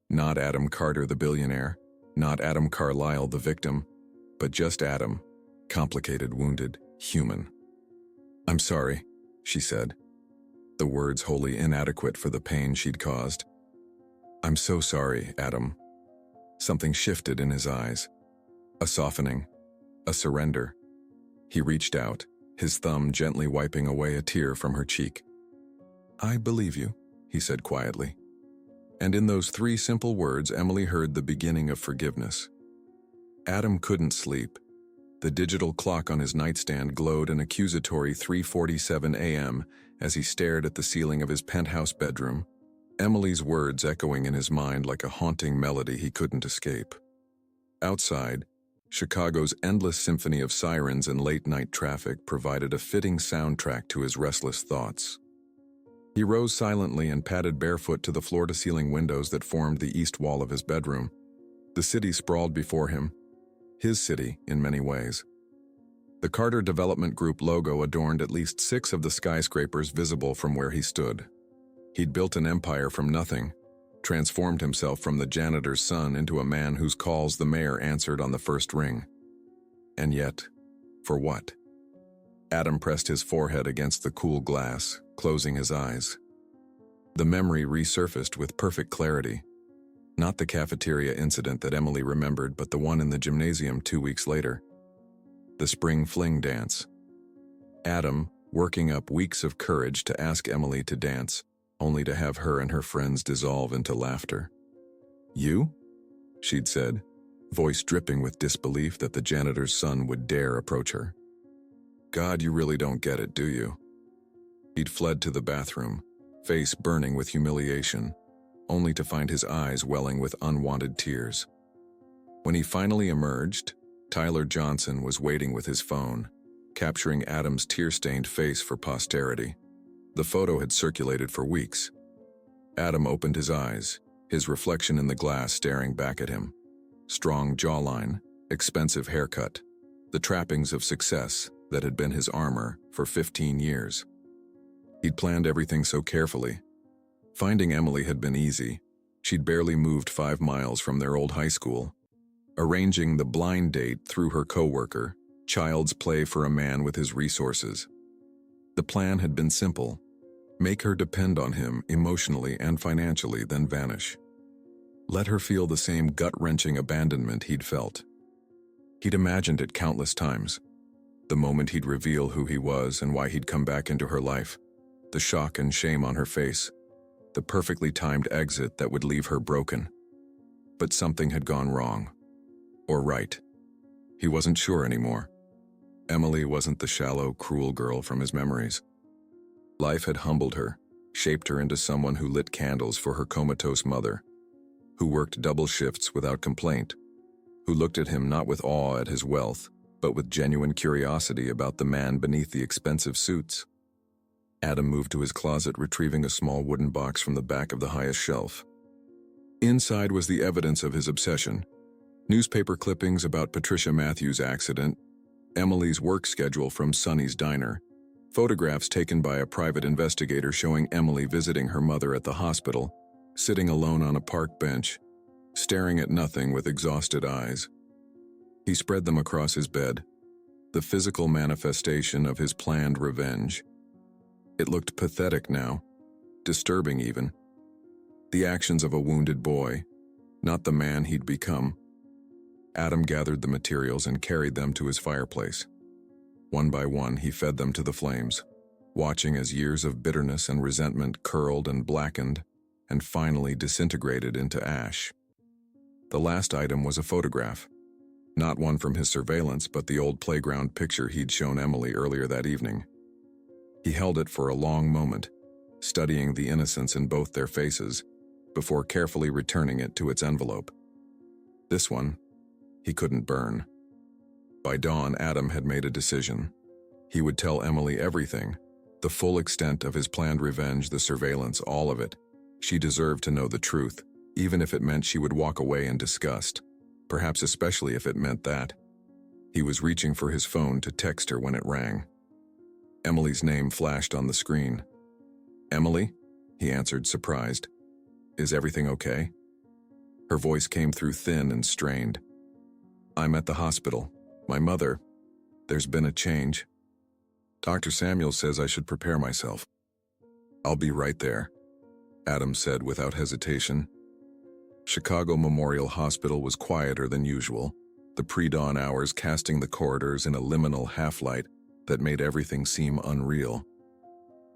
Not Adam Carter the billionaire, not Adam Carlyle the victim, but just Adam, complicated, wounded, human. I'm sorry, she said, the words wholly inadequate for the pain she'd caused. I'm so sorry, Adam. Something shifted in his eyes. A softening, a surrender. He reached out, his thumb gently wiping away a tear from her cheek. I believe you, he said quietly. And in those 3 simple words, Emily heard the beginning of forgiveness. Adam couldn't sleep. The digital clock on his nightstand glowed an accusatory 3:47 a.m. as he stared at the ceiling of his penthouse bedroom, Emily's words echoing in his mind like a haunting melody he couldn't escape. Outside, Chicago's endless symphony of sirens and late-night traffic provided a fitting soundtrack to his restless thoughts. He rose silently and padded barefoot to the floor-to-ceiling windows that formed the east wall of his bedroom. The city sprawled before him. His city, in many ways. The Carter Development Group logo adorned at least 6 of the skyscrapers visible from where he stood. He'd built an empire from nothing, transformed himself from the janitor's son into a man whose calls the mayor answered on the first ring. And yet, for what? Adam pressed his forehead against the cool glass, closing his eyes. The memory resurfaced with perfect clarity. Not the cafeteria incident that Emily remembered, but the one in the gymnasium 2 weeks later. The spring fling dance. Adam, working up weeks of courage to ask Emily to dance, only to have her and her friends dissolve into laughter. "You?" she'd said, voice dripping with disbelief that the janitor's son would dare approach her. "God, you really don't get it, do you?" He'd fled to the bathroom, face burning with humiliation, only to find his eyes welling with unwanted tears. When he finally emerged, Tyler Johnson was waiting with his phone, capturing Adam's tear-stained face for posterity. The photo had circulated for weeks. Adam opened his eyes, his reflection in the glass staring back at him. Strong jawline, expensive haircut, the trappings of success that had been his armor for 15 years. He'd planned everything so carefully. Finding Emily had been easy. She'd barely moved 5 miles from their old high school. Arranging the blind date through her coworker, child's play for a man with his resources. The plan had been simple. Make her depend on him emotionally and financially, then vanish. Let her feel the same gut-wrenching abandonment he'd felt. He'd imagined it countless times. The moment he'd reveal who he was and why he'd come back into her life. The shock and shame on her face. The perfectly timed exit that would leave her broken. But something had gone wrong. Or right. He wasn't sure anymore. Emily wasn't the shallow, cruel girl from his memories. Life had humbled her, shaped her into someone who lit candles for her comatose mother, who worked double shifts without complaint, who looked at him not with awe at his wealth, but with genuine curiosity about the man beneath the expensive suits. Adam moved to his closet, retrieving a small wooden box from the back of the highest shelf. Inside was the evidence of his obsession. Newspaper clippings about Patricia Matthews' accident, Emily's work schedule from Sonny's diner, photographs taken by a private investigator showing Emily visiting her mother at the hospital, sitting alone on a park bench, staring at nothing with exhausted eyes. He spread them across his bed, the physical manifestation of his planned revenge. It looked pathetic now, disturbing even. The actions of a wounded boy, not the man he'd become. Adam gathered the materials and carried them to his fireplace. One by one, he fed them to the flames, watching as years of bitterness and resentment curled and blackened, and finally disintegrated into ash. The last item was a photograph. Not one from his surveillance, but the old playground picture he'd shown Emily earlier that evening. He held it for a long moment, studying the innocence in both their faces, before carefully returning it to its envelope. This one, he couldn't burn. By dawn, Adam had made a decision. He would tell Emily everything, the full extent of his planned revenge, the surveillance, all of it. She deserved to know the truth, even if it meant she would walk away in disgust, perhaps especially if it meant that. He was reaching for his phone to text her when it rang. Emily's name flashed on the screen. "Emily?" he answered, surprised. "Is everything okay?" Her voice came through thin and strained. "I'm at the hospital. My mother. There's been a change. Dr. Samuel says I should prepare myself." "I'll be right there," Adam said without hesitation. Chicago Memorial Hospital was quieter than usual, the pre-dawn hours casting the corridors in a liminal half-light that made everything seem unreal.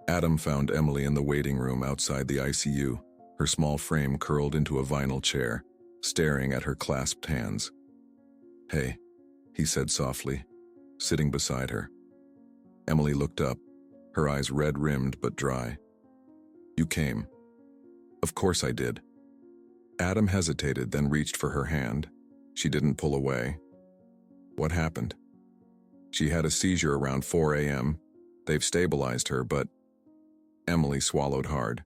Adam found Emily in the waiting room outside the ICU, her small frame curled into a vinyl chair, staring at her clasped hands. "Hey," he said softly, sitting beside her. Emily looked up, her eyes red-rimmed but dry. "You came." "Of course I did." Adam hesitated, then reached for her hand. She didn't pull away. "What happened?" "She had a seizure around 4 a.m. They've stabilized her, but..." Emily swallowed hard.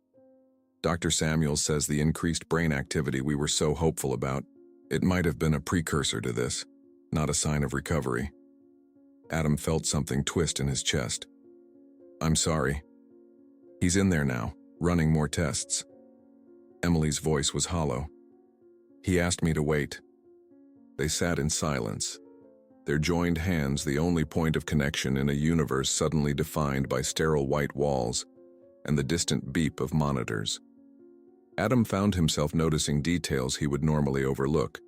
Dr. Samuels says the increased brain activity we were so hopeful about, it might have been a precursor to this, not a sign of recovery. Adam felt something twist in his chest. I'm sorry. He's in there now, running more tests. Emily's voice was hollow. He asked me to wait. They sat in silence, their joined hands the only point of connection in a universe suddenly defined by sterile white walls and the distant beep of monitors. Adam found himself noticing details he would normally overlook: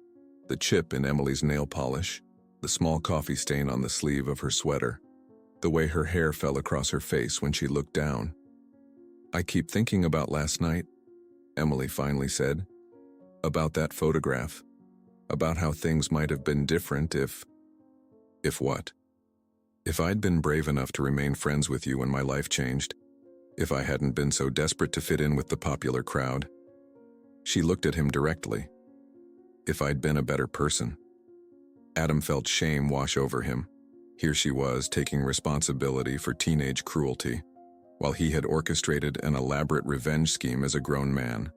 the chip in Emily's nail polish, the small coffee stain on the sleeve of her sweater, the way her hair fell across her face when she looked down. I keep thinking about last night, Emily finally said. About that photograph. About how things might have been different if... If what? If I'd been brave enough to remain friends with you when my life changed. If I hadn't been so desperate to fit in with the popular crowd. She looked at him directly. If I'd been a better person. Adam felt shame wash over him. Here she was, taking responsibility for teenage cruelty, while he had orchestrated an elaborate revenge scheme as a grown man.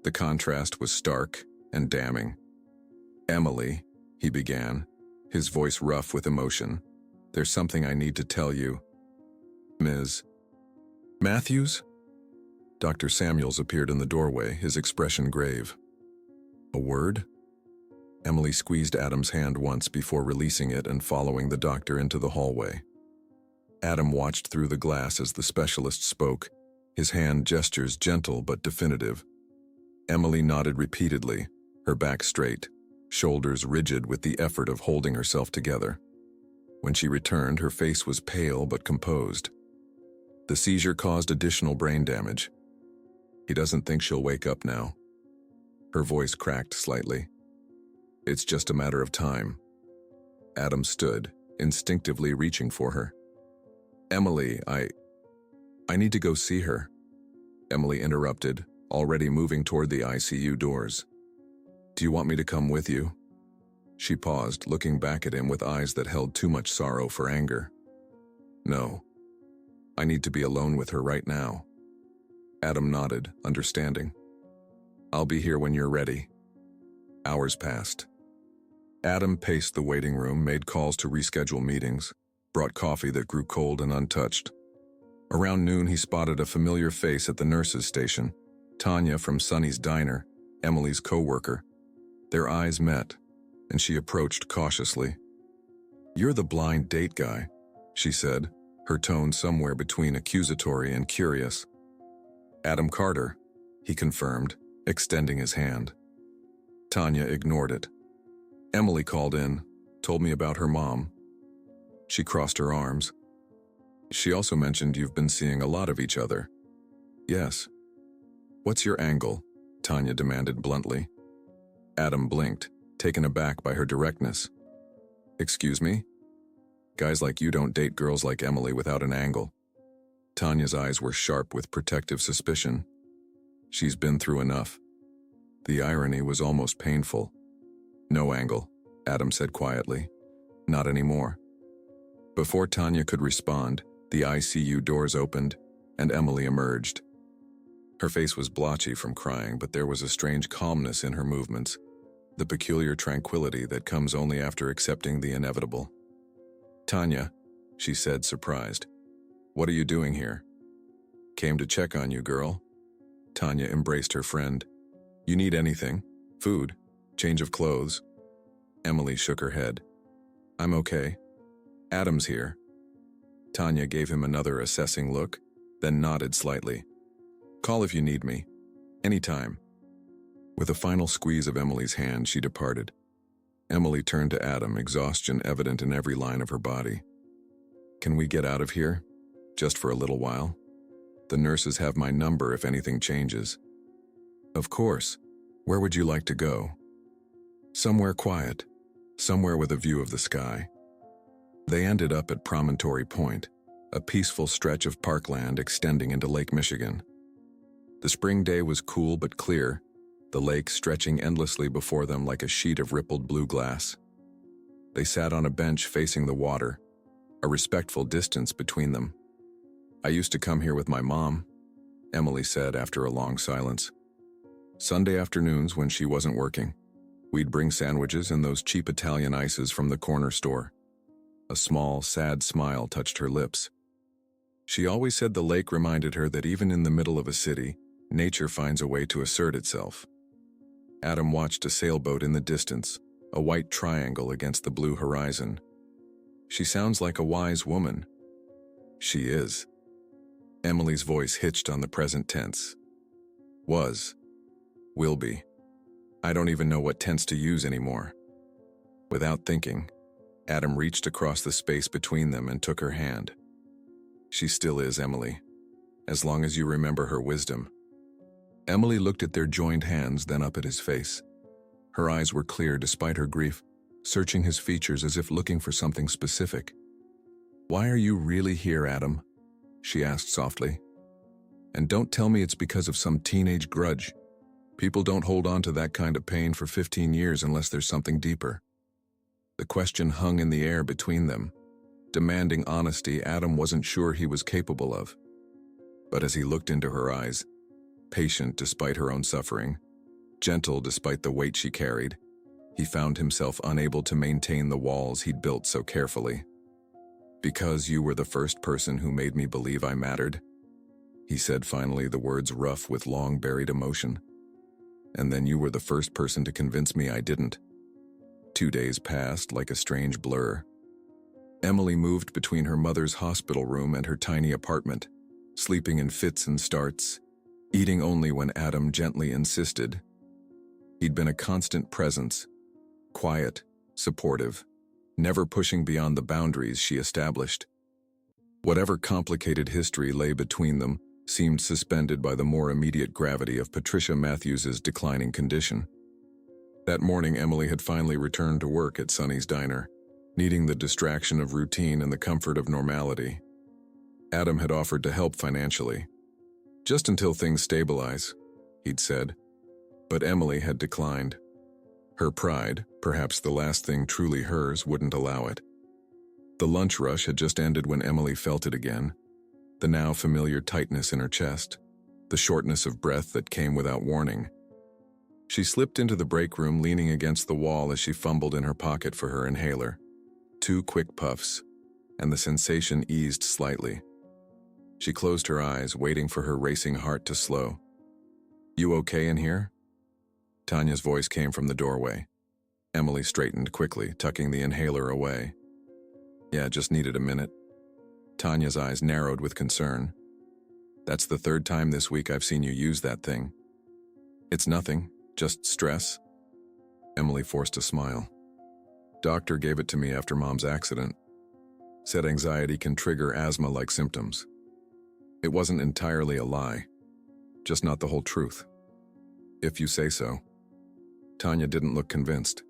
The contrast was stark and damning. Emily, he began, his voice rough with emotion. There's something I need to tell you. Ms. Matthews? Dr. Samuels appeared in the doorway, his expression grave. A word? Emily squeezed Adam's hand once before releasing it and following the doctor into the hallway. Adam watched through the glass as the specialist spoke, his hand gestures gentle but definitive. Emily nodded repeatedly, her back straight, shoulders rigid with the effort of holding herself together. When she returned, her face was pale but composed. The seizure caused additional brain damage. He doesn't think she'll wake up now. Her voice cracked slightly. It's just a matter of time. Adam stood, instinctively reaching for her. Emily, I need to go see her. Emily interrupted, already moving toward the ICU doors. Do you want me to come with you? She paused, looking back at him with eyes that held too much sorrow for anger. No. I need to be alone with her right now. Adam nodded, understanding. I'll be here when you're ready. Hours passed. Adam paced the waiting room, made calls to reschedule meetings, brought coffee that grew cold and untouched. Around noon, he spotted a familiar face at the nurse's station, Tanya from Sunny's Diner, Emily's co-worker. Their eyes met, and she approached cautiously. You're the blind date guy, she said, her tone somewhere between accusatory and curious. Adam Carter, he confirmed, extending his hand. Tanya ignored it. Emily called in, told me about her mom. She crossed her arms. She also mentioned you've been seeing a lot of each other. Yes. What's your angle? Tanya demanded bluntly. Adam blinked, taken aback by her directness. Excuse me? Guys like you don't date girls like Emily without an angle. Tanya's eyes were sharp with protective suspicion. She's been through enough. The irony was almost painful. No angle, Adam said quietly. Not anymore. Before Tanya could respond, the ICU doors opened, and Emily emerged. Her face was blotchy from crying, but there was a strange calmness in her movements, the peculiar tranquility that comes only after accepting the inevitable. Tanya, she said, surprised. What are you doing here? Came to check on you, girl. Tanya embraced her friend. You need anything? Food? Change of clothes? Emily shook her head. I'm okay. Adam's here. Tanya gave him another assessing look, then nodded slightly. Call if you need me. Anytime. With a final squeeze of Emily's hand, she departed. Emily turned to Adam, exhaustion evident in every line of her body. Can we get out of here? Just for a little while? The nurses have my number if anything changes. Of course. Where would you like to go? Somewhere quiet. Somewhere with a view of the sky. They ended up at Promontory Point, a peaceful stretch of parkland extending into Lake Michigan. The spring day was cool but clear, the lake stretching endlessly before them like a sheet of rippled blue glass. They sat on a bench facing the water, a respectful distance between them. I used to come here with my mom, Emily said after a long silence. Sunday afternoons when she wasn't working, we'd bring sandwiches and those cheap Italian ices from the corner store. A small, sad smile touched her lips. She always said the lake reminded her that even in the middle of a city, nature finds a way to assert itself. Adam watched a sailboat in the distance, a white triangle against the blue horizon. She sounds like a wise woman. She is. Emily's voice hitched on the present tense. Was. Will be. I don't even know what tense to use anymore. Without thinking, Adam reached across the space between them and took her hand. She still is, Emily, as long as you remember her wisdom. Emily looked at their joined hands, then up at his face. Her eyes were clear despite her grief, searching his features as if looking for something specific. Why are you really here, Adam? She asked softly. And don't tell me it's because of some teenage grudge. People don't hold on to that kind of pain for 15 years unless there's something deeper. The question hung in the air between them, demanding honesty Adam wasn't sure he was capable of. But as he looked into her eyes, patient despite her own suffering, gentle despite the weight she carried, he found himself unable to maintain the walls he'd built so carefully. Because you were the first person who made me believe I mattered, he said finally, the words rough with long-buried emotion. And then you were the first person to convince me I didn't. 2 days passed like a strange blur. Emily moved between her mother's hospital room and her tiny apartment, sleeping in fits and starts, eating only when Adam gently insisted. He'd been a constant presence, quiet, supportive, never pushing beyond the boundaries she established. Whatever complicated history lay between them seemed suspended by the more immediate gravity of Patricia Matthews's declining condition. That morning, Emily had finally returned to work at Sonny's diner, needing the distraction of routine and the comfort of normality. Adam had offered to help financially. Just until things stabilize, he'd said. But Emily had declined. Her pride, perhaps the last thing truly hers, wouldn't allow it. The lunch rush had just ended when Emily felt it again, the now familiar tightness in her chest, the shortness of breath that came without warning. She slipped into the break room, leaning against the wall as she fumbled in her pocket for her inhaler. 2 quick puffs, and the sensation eased slightly. She closed her eyes, waiting for her racing heart to slow. You okay in here? Tanya's voice came from the doorway. Emily straightened quickly, tucking the inhaler away. Yeah, just needed a minute. Tanya's eyes narrowed with concern. That's the 3rd time this week I've seen you use that thing. It's nothing, just stress. Emily forced a smile. Doctor gave it to me after Mom's accident. Said anxiety can trigger asthma-like symptoms. It wasn't entirely a lie, just not the whole truth. If you say so. Tanya didn't look convinced.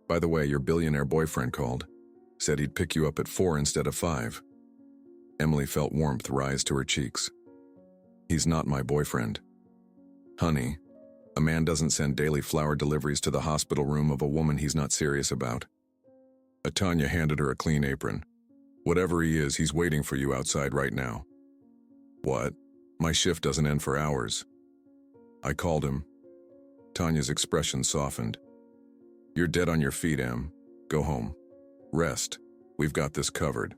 By the way, your billionaire boyfriend called. Said he'd pick you up at 4 instead of 5. Emily felt warmth rise to her cheeks. He's not my boyfriend. Honey, a man doesn't send daily flower deliveries to the hospital room of a woman he's not serious about. Tanya handed her a clean apron. Whatever he is, he's waiting for you outside right now. What? My shift doesn't end for hours. I called him. Tanya's expression softened. You're dead on your feet, Em. Go home. Rest. We've got this covered.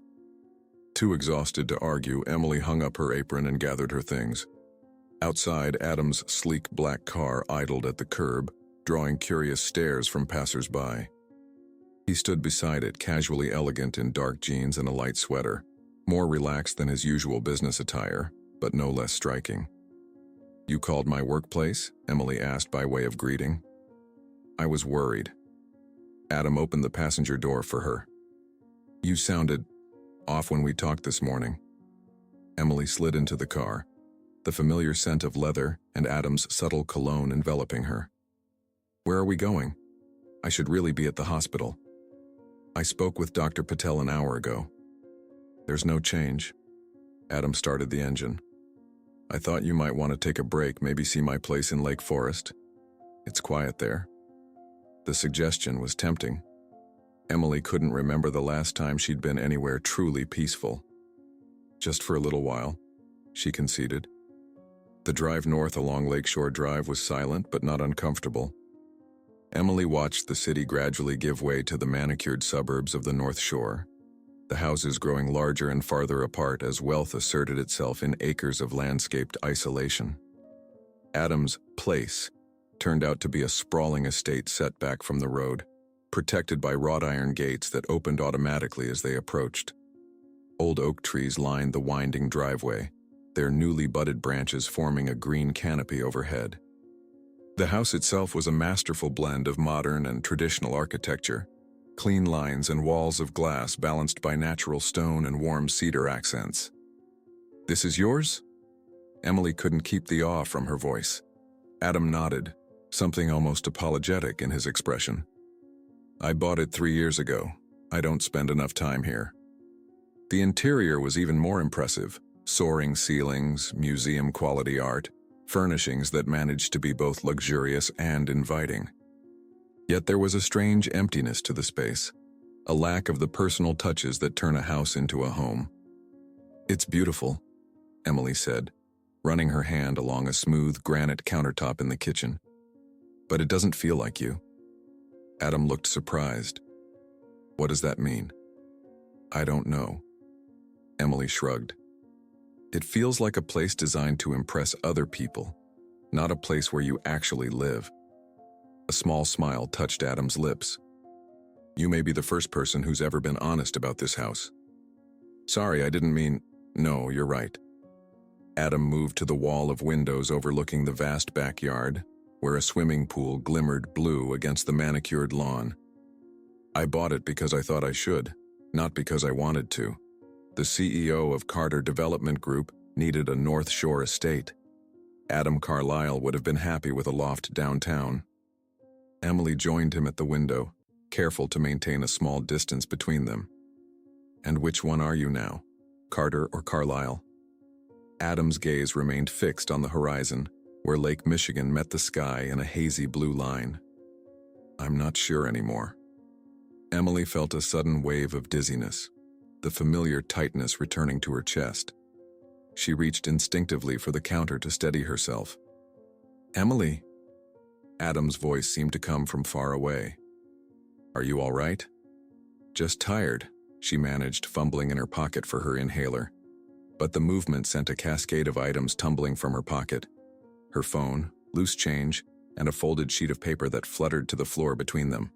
Too exhausted to argue, Emily hung up her apron and gathered her things. Outside, Adam's sleek black car idled at the curb, drawing curious stares from passers-by. He stood beside it, casually elegant in dark jeans and a light sweater, more relaxed than his usual business attire, but no less striking. You called my workplace? Emily asked by way of greeting. I was worried. Adam opened the passenger door for her. You sounded off when we talked this morning. Emily slid into the car, the familiar scent of leather and Adam's subtle cologne enveloping her. Where are we going? I should really be at the hospital. I spoke with Dr. Patel an hour ago. There's no change. Adam started the engine. I thought you might want to take a break, maybe see my place in Lake Forest. It's quiet there. The suggestion was tempting. Emily couldn't remember the last time she'd been anywhere truly peaceful. Just for a little while, she conceded. The drive north along Lakeshore Drive was silent but not uncomfortable. Emily watched the city gradually give way to the manicured suburbs of the North Shore, the houses growing larger and farther apart as wealth asserted itself in acres of landscaped isolation. Adam's place turned out to be a sprawling estate set back from the road, protected by wrought iron gates that opened automatically as they approached. Old oak trees lined the winding driveway, their newly budded branches forming a green canopy overhead. The house itself was a masterful blend of modern and traditional architecture, clean lines and walls of glass balanced by natural stone and warm cedar accents. "This is yours?" Emily couldn't keep the awe from her voice. Adam nodded, something almost apologetic in his expression. "I bought it 3 years ago. I don't spend enough time here." The interior was even more impressive. Soaring ceilings, museum-quality art, furnishings that managed to be both luxurious and inviting. Yet there was a strange emptiness to the space, a lack of the personal touches that turn a house into a home. "It's beautiful," Emily said, running her hand along a smooth granite countertop in the kitchen. "But it doesn't feel like you." Adam looked surprised. "What does that mean?" "I don't know." Emily shrugged. "It feels like a place designed to impress other people, not a place where you actually live." A small smile touched Adam's lips. "You may be the first person who's ever been honest about this house." "Sorry, I didn't mean—" "No, you're right." Adam moved to the wall of windows overlooking the vast backyard, where a swimming pool glimmered blue against the manicured lawn. "I bought it because I thought I should, not because I wanted to. The CEO of Carter Development Group needed a North Shore estate. Adam Carlyle would have been happy with a loft downtown." Emily joined him at the window, careful to maintain a small distance between them. "And which one are you now, Carter or Carlyle?" Adam's gaze remained fixed on the horizon, where Lake Michigan met the sky in a hazy blue line. "I'm not sure anymore." Emily felt a sudden wave of dizziness, the familiar tightness returning to her chest. She reached instinctively for the counter to steady herself. "Emily!" Adam's voice seemed to come from far away. "Are you all right?" "Just tired," she managed, fumbling in her pocket for her inhaler. But the movement sent a cascade of items tumbling from her pocket. Her phone, loose change, and a folded sheet of paper that fluttered to the floor between them.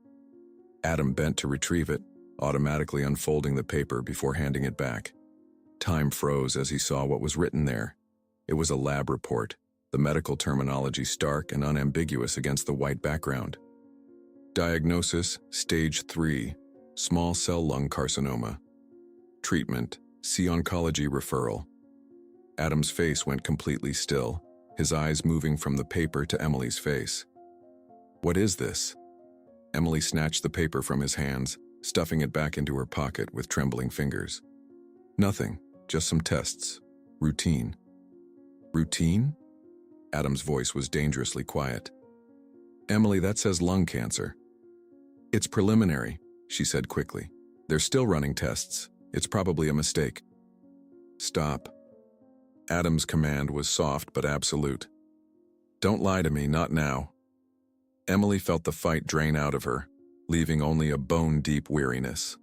Adam bent to retrieve it, automatically unfolding the paper before handing it back. Time froze as he saw what was written there. It was a lab report, the medical terminology stark and unambiguous against the white background. Diagnosis, Stage 3, small cell lung carcinoma. Treatment, see oncology referral. Adam's face went completely still, his eyes moving from the paper to Emily's face. "What is this?" Emily snatched the paper from his hands, stuffing it back into her pocket with trembling fingers. "Nothing, just some tests. Routine." "Routine?" Adam's voice was dangerously quiet. "Emily, that says lung cancer." "It's preliminary," she said quickly. "They're still running tests. It's probably a mistake." "Stop." Adam's command was soft but absolute. "Don't lie to me, not now." Emily felt the fight drain out of her, leaving only a bone-deep weariness.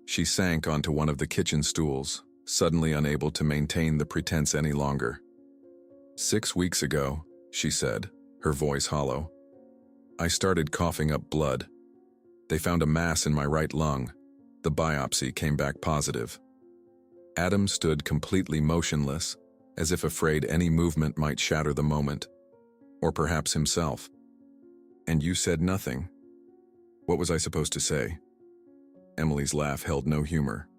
She sank onto one of the kitchen stools, suddenly unable to maintain the pretense any longer. "6 weeks ago," she said, her voice hollow, "I started coughing up blood. They found a mass in my right lung. The biopsy came back positive." Adam stood completely motionless, as if afraid any movement might shatter the moment, or perhaps himself. "And you said nothing? What was I supposed to say?" Emily's laugh held no humor.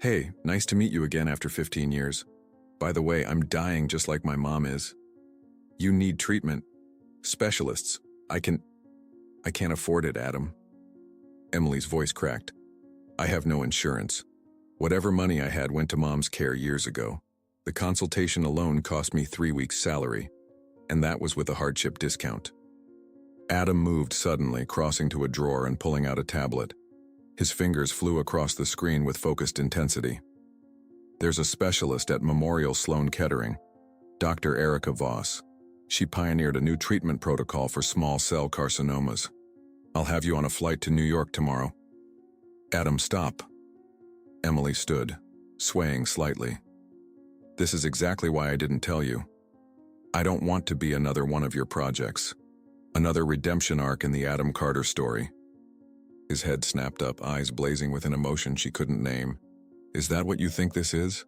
"Hey, nice to meet you again after 15 years. By the way, I'm dying just like my mom is. You need treatment. Specialists. I can't afford it, Adam." Emily's voice cracked. "I have no insurance. Whatever money I had went to Mom's care years ago. The consultation alone cost me 3 weeks' salary, and that was with a hardship discount." Adam moved suddenly, crossing to a drawer and pulling out a tablet. His fingers flew across the screen with focused intensity. "There's a specialist at Memorial Sloan Kettering. Dr. Erica Voss. She pioneered a new treatment protocol for small cell carcinomas. I'll have you on a flight to New York tomorrow. Adam, stop. Emily stood, swaying slightly. This is exactly why I didn't tell you. I don't want to be another one of your projects. Another redemption arc in the Adam Carter story. His head snapped up, eyes blazing with an emotion she couldn't name. Is that what you think this is?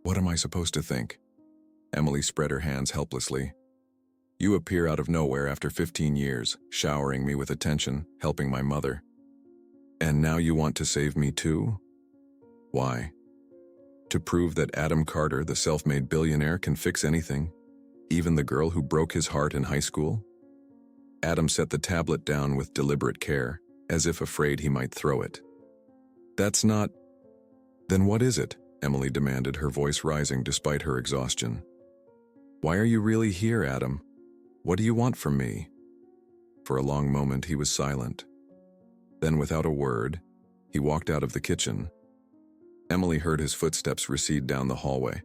What am I supposed to think? Emily spread her hands helplessly. You appear out of nowhere after 15 years, showering me with attention, helping my mother. And now you want to save me too? Why? To prove that Adam Carter, the self-made billionaire, can fix anything, even the girl who broke his heart in high school? Adam set the tablet down with deliberate care, as if afraid he might throw it. That's not... Then what is it? Emily demanded, her voice rising despite her exhaustion. Why are you really here, Adam? What do you want from me? For a long moment he was silent. Then, without a word, he walked out of the kitchen. Emily heard his footsteps recede down the hallway,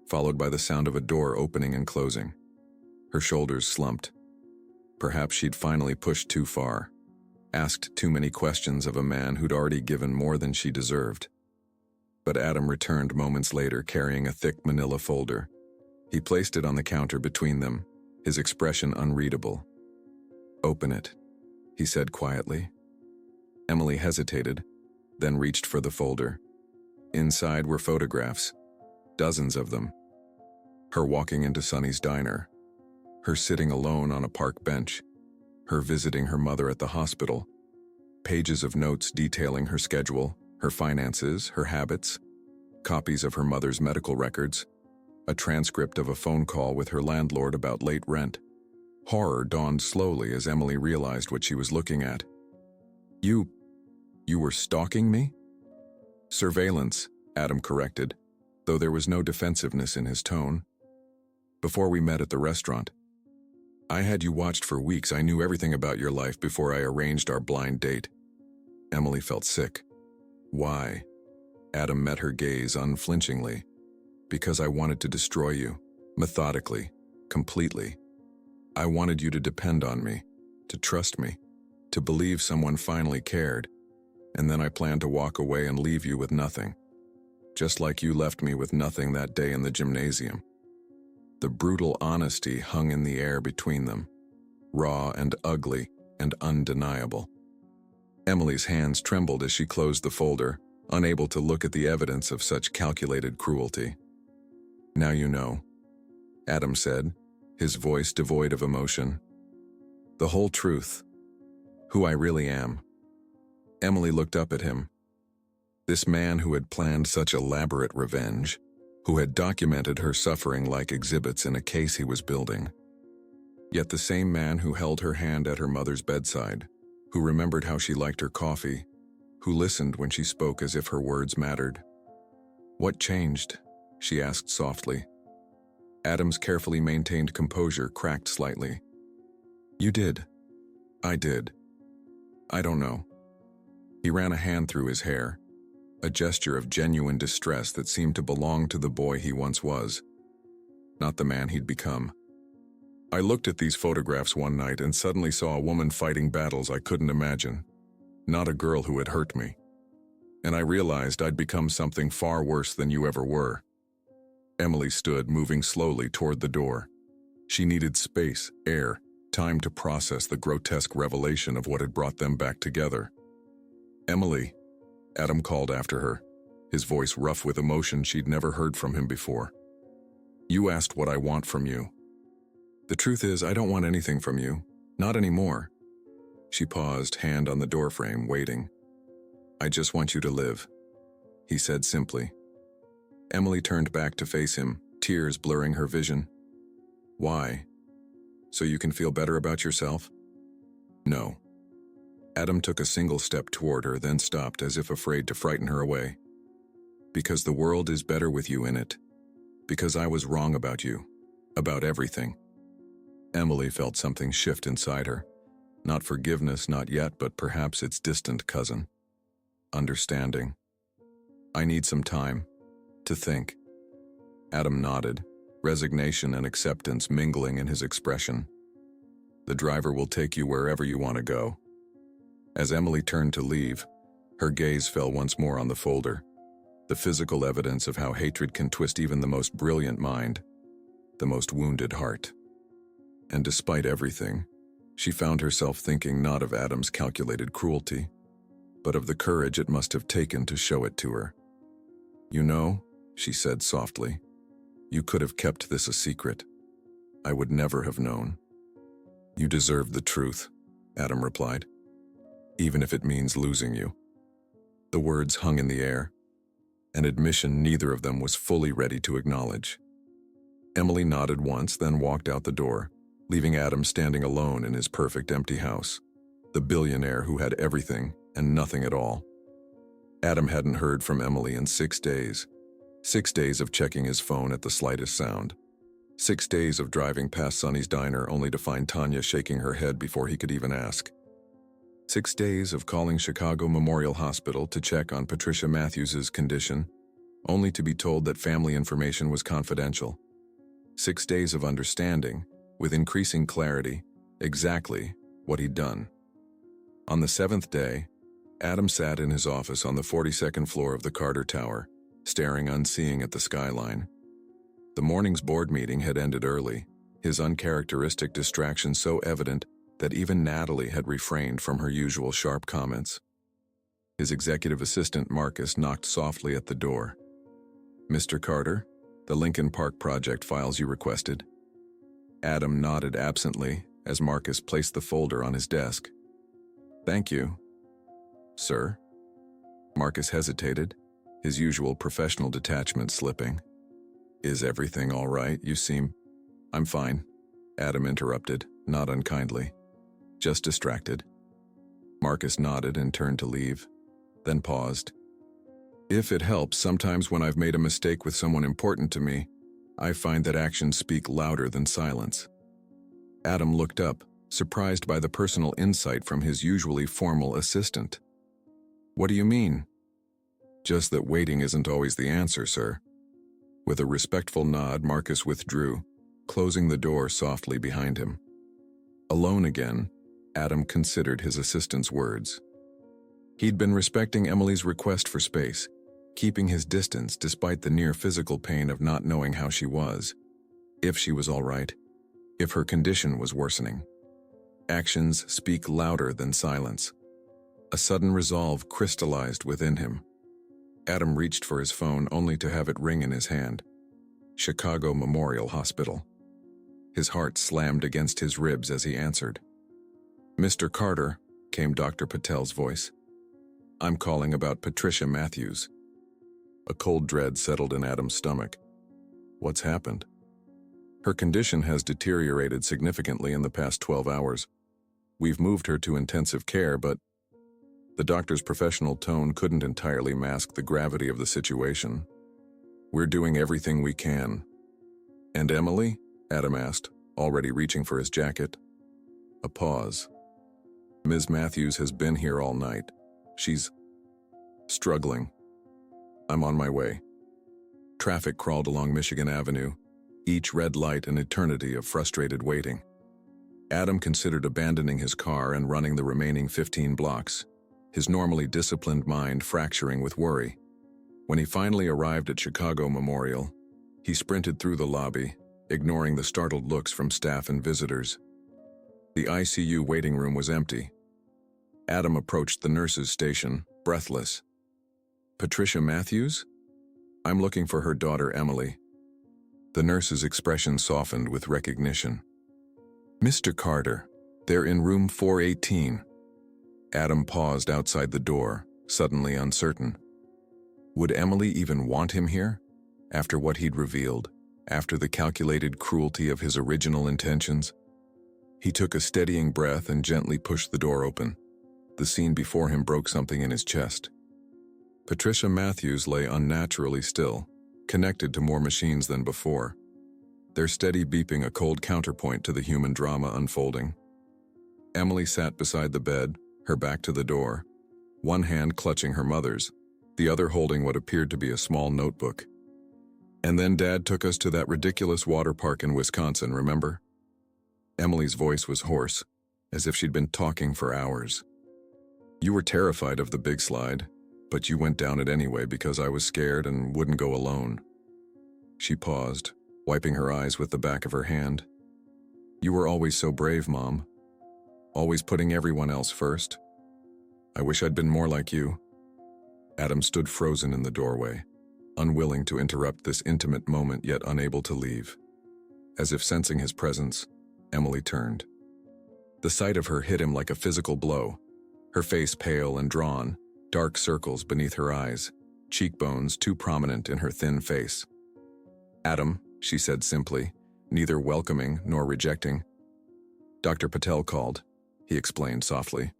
followed by the sound of a door opening and closing. Her shoulders slumped. Perhaps she'd finally pushed too far, asked too many questions of a man who'd already given more than she deserved. But Adam returned moments later carrying a thick manila folder. He placed it on the counter between them, his expression unreadable. Open it, he said quietly. Emily hesitated, then reached for the folder. Inside were photographs, dozens of them. Her walking into Sonny's diner, her sitting alone on a park bench, her visiting her mother at the hospital, pages of notes detailing her schedule, her finances, her habits, copies of her mother's medical records, a transcript of a phone call with her landlord about late rent. Horror dawned slowly as Emily realized what she was looking at. You were stalking me? Surveillance, Adam corrected, though there was no defensiveness in his tone. Before we met at the restaurant, I had you watched for weeks. I knew everything about your life before I arranged our blind date. Emily felt sick. Why? Adam met her gaze unflinchingly. Because I wanted to destroy you, methodically, completely. I wanted you to depend on me, to trust me, to believe someone finally cared, and then I planned to walk away and leave you with nothing. Just like you left me with nothing that day in the gymnasium. The brutal honesty hung in the air between them, raw and ugly and undeniable. Emily's hands trembled as she closed the folder, unable to look at the evidence of such calculated cruelty. Now you know, Adam said, his voice devoid of emotion. The whole truth. Who I really am. Emily looked up at him. This man who had planned such elaborate revenge, who had documented her suffering like exhibits in a case he was building. Yet the same man who held her hand at her mother's bedside, who remembered how she liked her coffee, who listened when she spoke as if her words mattered. What changed? She asked softly. Adam's carefully maintained composure cracked slightly. You did. I did. I don't know. He ran a hand through his hair, a gesture of genuine distress that seemed to belong to the boy he once was, not the man he'd become. I looked at these photographs one night and suddenly saw a woman fighting battles I couldn't imagine, not a girl who had hurt me. And I realized I'd become something far worse than you ever were. Emily stood, moving slowly toward the door. She needed space, air, time to process the grotesque revelation of what had brought them back together. Emily, Adam called after her, his voice rough with emotion she'd never heard from him before. You asked what I want from you. The truth is, I don't want anything from you. Not anymore. She paused, hand on the doorframe, waiting. I just want you to live, he said simply. Emily turned back to face him, tears blurring her vision. Why? So you can feel better about yourself? No. Adam took a single step toward her, then stopped as if afraid to frighten her away. Because the world is better with you in it. Because I was wrong about you. About everything. Emily felt something shift inside her. Not forgiveness, not yet, but perhaps its distant cousin. Understanding. I need some time. To think. Adam nodded, resignation and acceptance mingling in his expression. The driver will take you wherever you want to go. As Emily turned to leave, her gaze fell once more on the folder, the physical evidence of how hatred can twist even the most brilliant mind, the most wounded heart. And despite everything, she found herself thinking not of Adam's calculated cruelty, but of the courage it must have taken to show it to her. "You know," she said softly, "you could have kept this a secret. I would never have known." "You deserve the truth," Adam replied, "even if it means losing you." The words hung in the air, an admission neither of them was fully ready to acknowledge. Emily nodded once, then walked out the door, leaving Adam standing alone in his perfect empty house, the billionaire who had everything and nothing at all. Adam hadn't heard from Emily in 6 days. 6 days of checking his phone at the slightest sound. 6 days of driving past Sonny's diner only to find Tanya shaking her head before he could even ask. 6 days of calling Chicago Memorial Hospital to check on Patricia Matthews's condition, only to be told that family information was confidential. 6 days of understanding, with increasing clarity, exactly what he'd done. On the 7th day, Adam sat in his office on the 42nd floor of the Carter Tower, staring unseeing at the skyline. The morning's board meeting had ended early, his uncharacteristic distraction so evident that even Natalie had refrained from her usual sharp comments. His executive assistant, Marcus, knocked softly at the door. "Mr. Carter, the Lincoln Park project files you requested." Adam nodded absently as Marcus placed the folder on his desk. "Thank you." "Sir?" Marcus hesitated, his usual professional detachment slipping. "Is everything all right? You seem—" "I'm fine," Adam interrupted, not unkindly. "Just distracted." Marcus nodded and turned to leave, then paused. "If it helps, sometimes when I've made a mistake with someone important to me, I find that actions speak louder than silence." Adam looked up, surprised by the personal insight from his usually formal assistant. "What do you mean?" "Just that waiting isn't always the answer, sir." With a respectful nod, Marcus withdrew, closing the door softly behind him. Alone again, Adam considered his assistant's words. He'd been respecting Emily's request for space, keeping his distance despite the near physical pain of not knowing how she was, if she was all right, if her condition was worsening. Actions speak louder than silence. A sudden resolve crystallized within him. Adam reached for his phone only to have it ring in his hand. Chicago Memorial Hospital. His heart slammed against his ribs as he answered. "Mr. Carter," came Dr. Patel's voice. "I'm calling about Patricia Matthews." A cold dread settled in Adam's stomach. "What's happened?" "Her condition has deteriorated significantly in the past 12 hours. We've moved her to intensive care, but—" The doctor's professional tone couldn't entirely mask the gravity of the situation. "We're doing everything we can." "And Emily?" Adam asked, already reaching for his jacket. A pause. "Ms. Matthews has been here all night. She's struggling. I'm on my way." Traffic crawled along Michigan Avenue, each red light an eternity of frustrated waiting. Adam considered abandoning his car and running the remaining 15 blocks, his normally disciplined mind fracturing with worry. When he finally arrived at Chicago Memorial, he sprinted through the lobby, ignoring the startled looks from staff and visitors. The ICU waiting room was empty. Adam approached the nurse's station, breathless. "Patricia Matthews? I'm looking for her daughter, Emily." The nurse's expression softened with recognition. "Mr. Carter, they're in room 418. Adam paused outside the door, suddenly uncertain. Would Emily even want him here? After what he'd revealed, after the calculated cruelty of his original intentions? He took a steadying breath and gently pushed the door open. The scene before him broke something in his chest. Patricia Matthews lay unnaturally still, connected to more machines than before, their steady beeping a cold counterpoint to the human drama unfolding. Emily sat beside the bed, her back to the door, one hand clutching her mother's, the other holding what appeared to be a small notebook. And then Dad took us to that ridiculous water park in Wisconsin, remember? Emily's voice was hoarse, as if she'd been talking for hours. You were terrified of the big slide, but you went down it anyway because I was scared and wouldn't go alone. She paused, wiping her eyes with the back of her hand. You were always so brave, Mom. Always putting everyone else first. I wish I'd been more like you. Adam stood frozen in the doorway, unwilling to interrupt this intimate moment yet unable to leave. As if sensing his presence, Emily turned. The sight of her hit him like a physical blow, her face pale and drawn, dark circles beneath her eyes, cheekbones too prominent in her thin face. Adam, she said simply, neither welcoming nor rejecting. Dr. Patel called, he explained softly.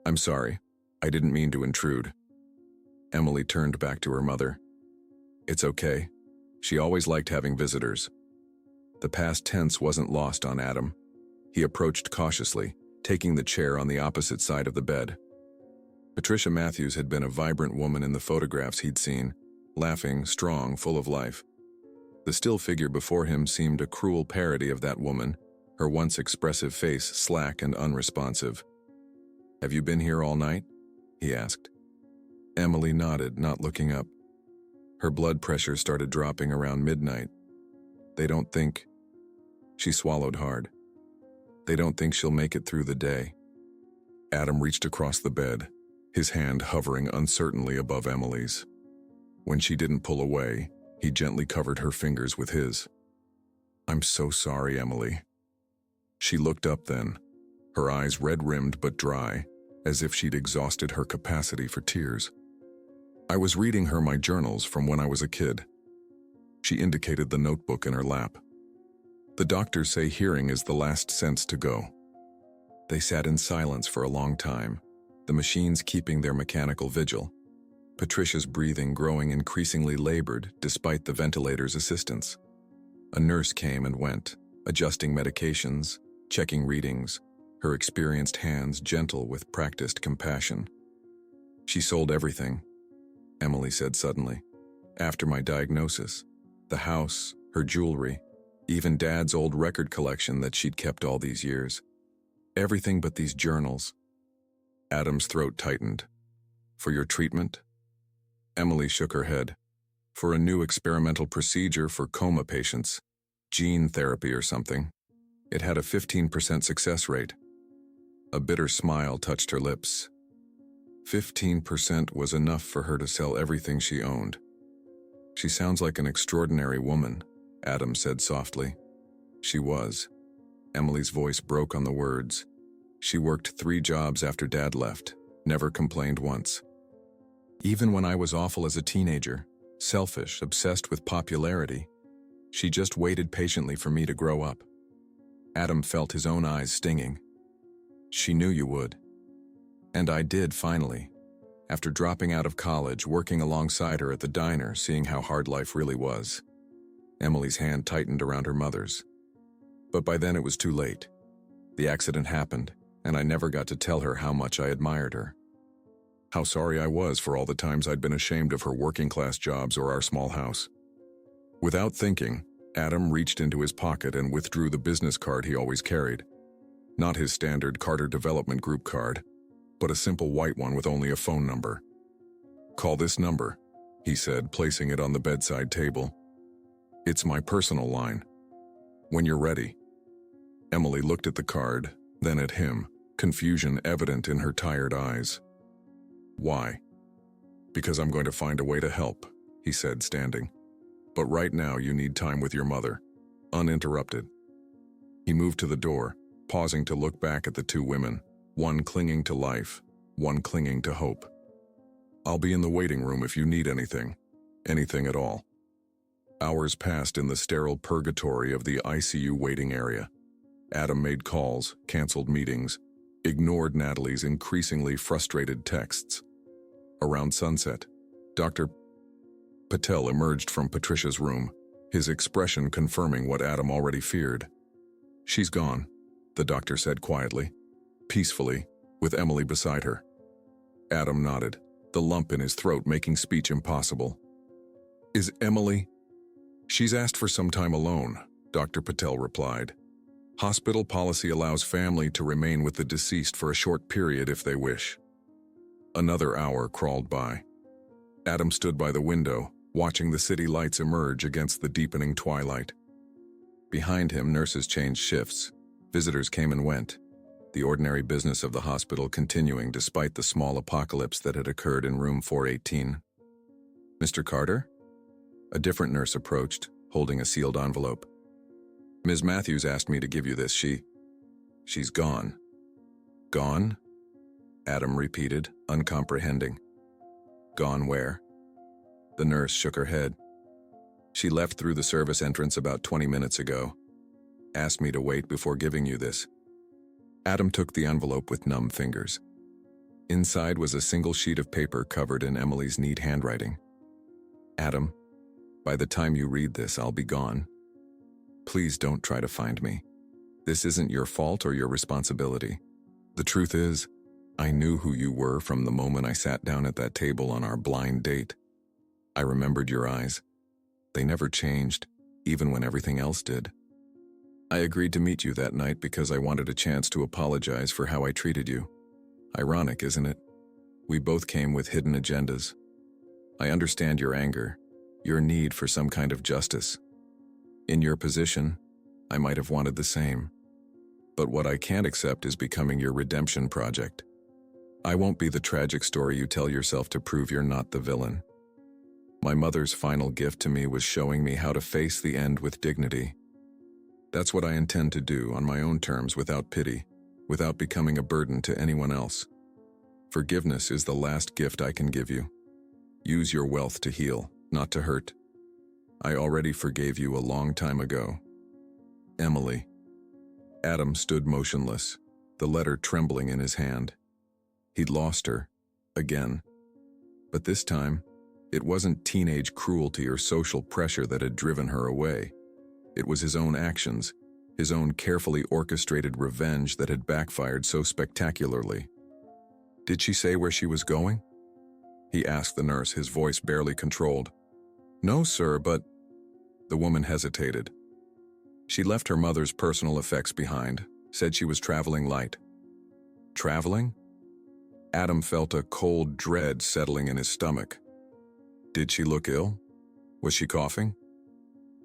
I'm sorry, I didn't mean to intrude. Emily turned back to her mother. It's okay. She always liked having visitors. The past tense wasn't lost on Adam. He approached cautiously, taking the chair on the opposite side of the bed. Patricia Matthews had been a vibrant woman in the photographs he'd seen, laughing, strong, full of life. The still figure before him seemed a cruel parody of that woman, her once expressive face slack and unresponsive. Have you been here all night? He asked. Emily nodded, not looking up. Her blood pressure started dropping around midnight. They don't think... She swallowed hard. They don't think she'll make it through the day. Adam reached across the bed, his hand hovering uncertainly above Emily's. When she didn't pull away, he gently covered her fingers with his. I'm so sorry, Emily. She looked up then, her eyes red-rimmed but dry, as if she'd exhausted her capacity for tears. I was reading her my journals from when I was a kid. She indicated the notebook in her lap. The doctors say hearing is the last sense to go. They sat in silence for a long time, the machines keeping their mechanical vigil, Patricia's breathing growing increasingly labored despite the ventilator's assistance. A nurse came and went, adjusting medications, checking readings, her experienced hands gentle with practiced compassion. She sold everything, Emily said suddenly. After my diagnosis, the house, her jewelry, even Dad's old record collection that she'd kept all these years. Everything but these journals. Adam's throat tightened. For your treatment? Emily shook her head. For a new experimental procedure for coma patients. Gene therapy or something. It had a 15% success rate. A bitter smile touched her lips. 15% was enough for her to sell everything she owned. She sounds like an extraordinary woman, Adam said softly. She was. Emily's voice broke on the words. She worked 3 jobs after Dad left, never complained once. Even when I was awful as a teenager, selfish, obsessed with popularity, she just waited patiently for me to grow up. Adam felt his own eyes stinging. She knew you would. And I did, finally. After dropping out of college, working alongside her at the diner, seeing how hard life really was. Emily's hand tightened around her mother's. But by then it was too late. The accident happened, and I never got to tell her how much I admired her. How sorry I was for all the times I'd been ashamed of her working-class jobs or our small house. Without thinking, Adam reached into his pocket and withdrew the business card he always carried. Not his standard Carter Development Group card, but a simple white one with only a phone number. Call this number, he said, placing it on the bedside table. It's my personal line. When you're ready. Emily looked at the card, then at him, confusion evident in her tired eyes. Why? Because I'm going to find a way to help, he said, standing. But right now you need time with your mother, uninterrupted. He moved to the door, pausing to look back at the 2 women, one clinging to life, one clinging to hope. I'll be in the waiting room if you need anything at all. Hours passed in the sterile purgatory of the ICU waiting area. Adam made calls, canceled meetings, ignored Natalie's increasingly frustrated texts. Around sunset, Dr. Patel emerged from Patricia's room, his expression confirming what Adam already feared. She's gone, the doctor said quietly, peacefully, with Emily beside her. Adam nodded, the lump in his throat making speech impossible. Is Emily? She's asked for some time alone, Dr. Patel replied. Hospital policy allows family to remain with the deceased for a short period if they wish. Another hour crawled by. Adam stood by the window, watching the city lights emerge against the deepening twilight. Behind him, nurses changed shifts. Visitors came and went, the ordinary business of the hospital continuing despite the small apocalypse that had occurred in room 418. Mr. Carter? A different nurse approached, holding a sealed envelope. Ms. Matthews asked me to give you this. She's gone. Gone? Adam repeated, uncomprehending. Gone where? The nurse shook her head. She left through the service entrance about 20 minutes ago. Asked me to wait before giving you this. Adam took the envelope with numb fingers. Inside was a single sheet of paper covered in Emily's neat handwriting. Adam, by the time you read this, I'll be gone. Please don't try to find me. This isn't your fault or your responsibility. The truth is, I knew who you were from the moment I sat down at that table on our blind date. I remembered your eyes. They never changed, even when everything else did. I agreed to meet you that night because I wanted a chance to apologize for how I treated you. Ironic, isn't it? We both came with hidden agendas. I understand your anger, your need for some kind of justice. In your position, I might have wanted the same. But what I can't accept is becoming your redemption project. I won't be the tragic story you tell yourself to prove you're not the villain. My mother's final gift to me was showing me how to face the end with dignity. That's what I intend to do on my own terms without pity, without becoming a burden to anyone else. Forgiveness is the last gift I can give you. Use your wealth to heal, not to hurt. I already forgave you a long time ago. Emily. Adam stood motionless, the letter trembling in his hand. He'd lost her, again. But this time, it wasn't teenage cruelty or social pressure that had driven her away. It was his own actions, his own carefully orchestrated revenge that had backfired so spectacularly. Did she say where she was going? He asked the nurse, his voice barely controlled. No, sir, but... The woman hesitated. She left her mother's personal effects behind, said she was traveling light. Traveling? Adam felt a cold dread settling in his stomach. Did she look ill? Was she coughing?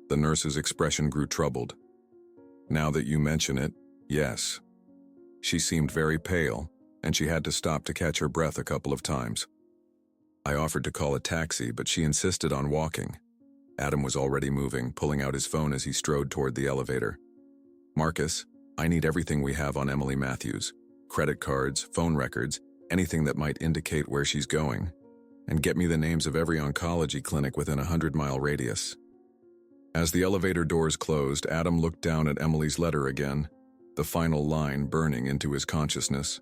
The nurse's expression grew troubled. Now that you mention it, yes. She seemed very pale, and she had to stop to catch her breath a couple of times. I offered to call a taxi, but she insisted on walking. Adam was already moving, pulling out his phone as he strode toward the elevator. Marcus, I need everything we have on Emily Matthews. Credit cards, phone records, anything that might indicate where she's going. And get me the names of every oncology clinic within a 100-mile radius. As the elevator doors closed, Adam looked down at Emily's letter again, the final line burning into his consciousness.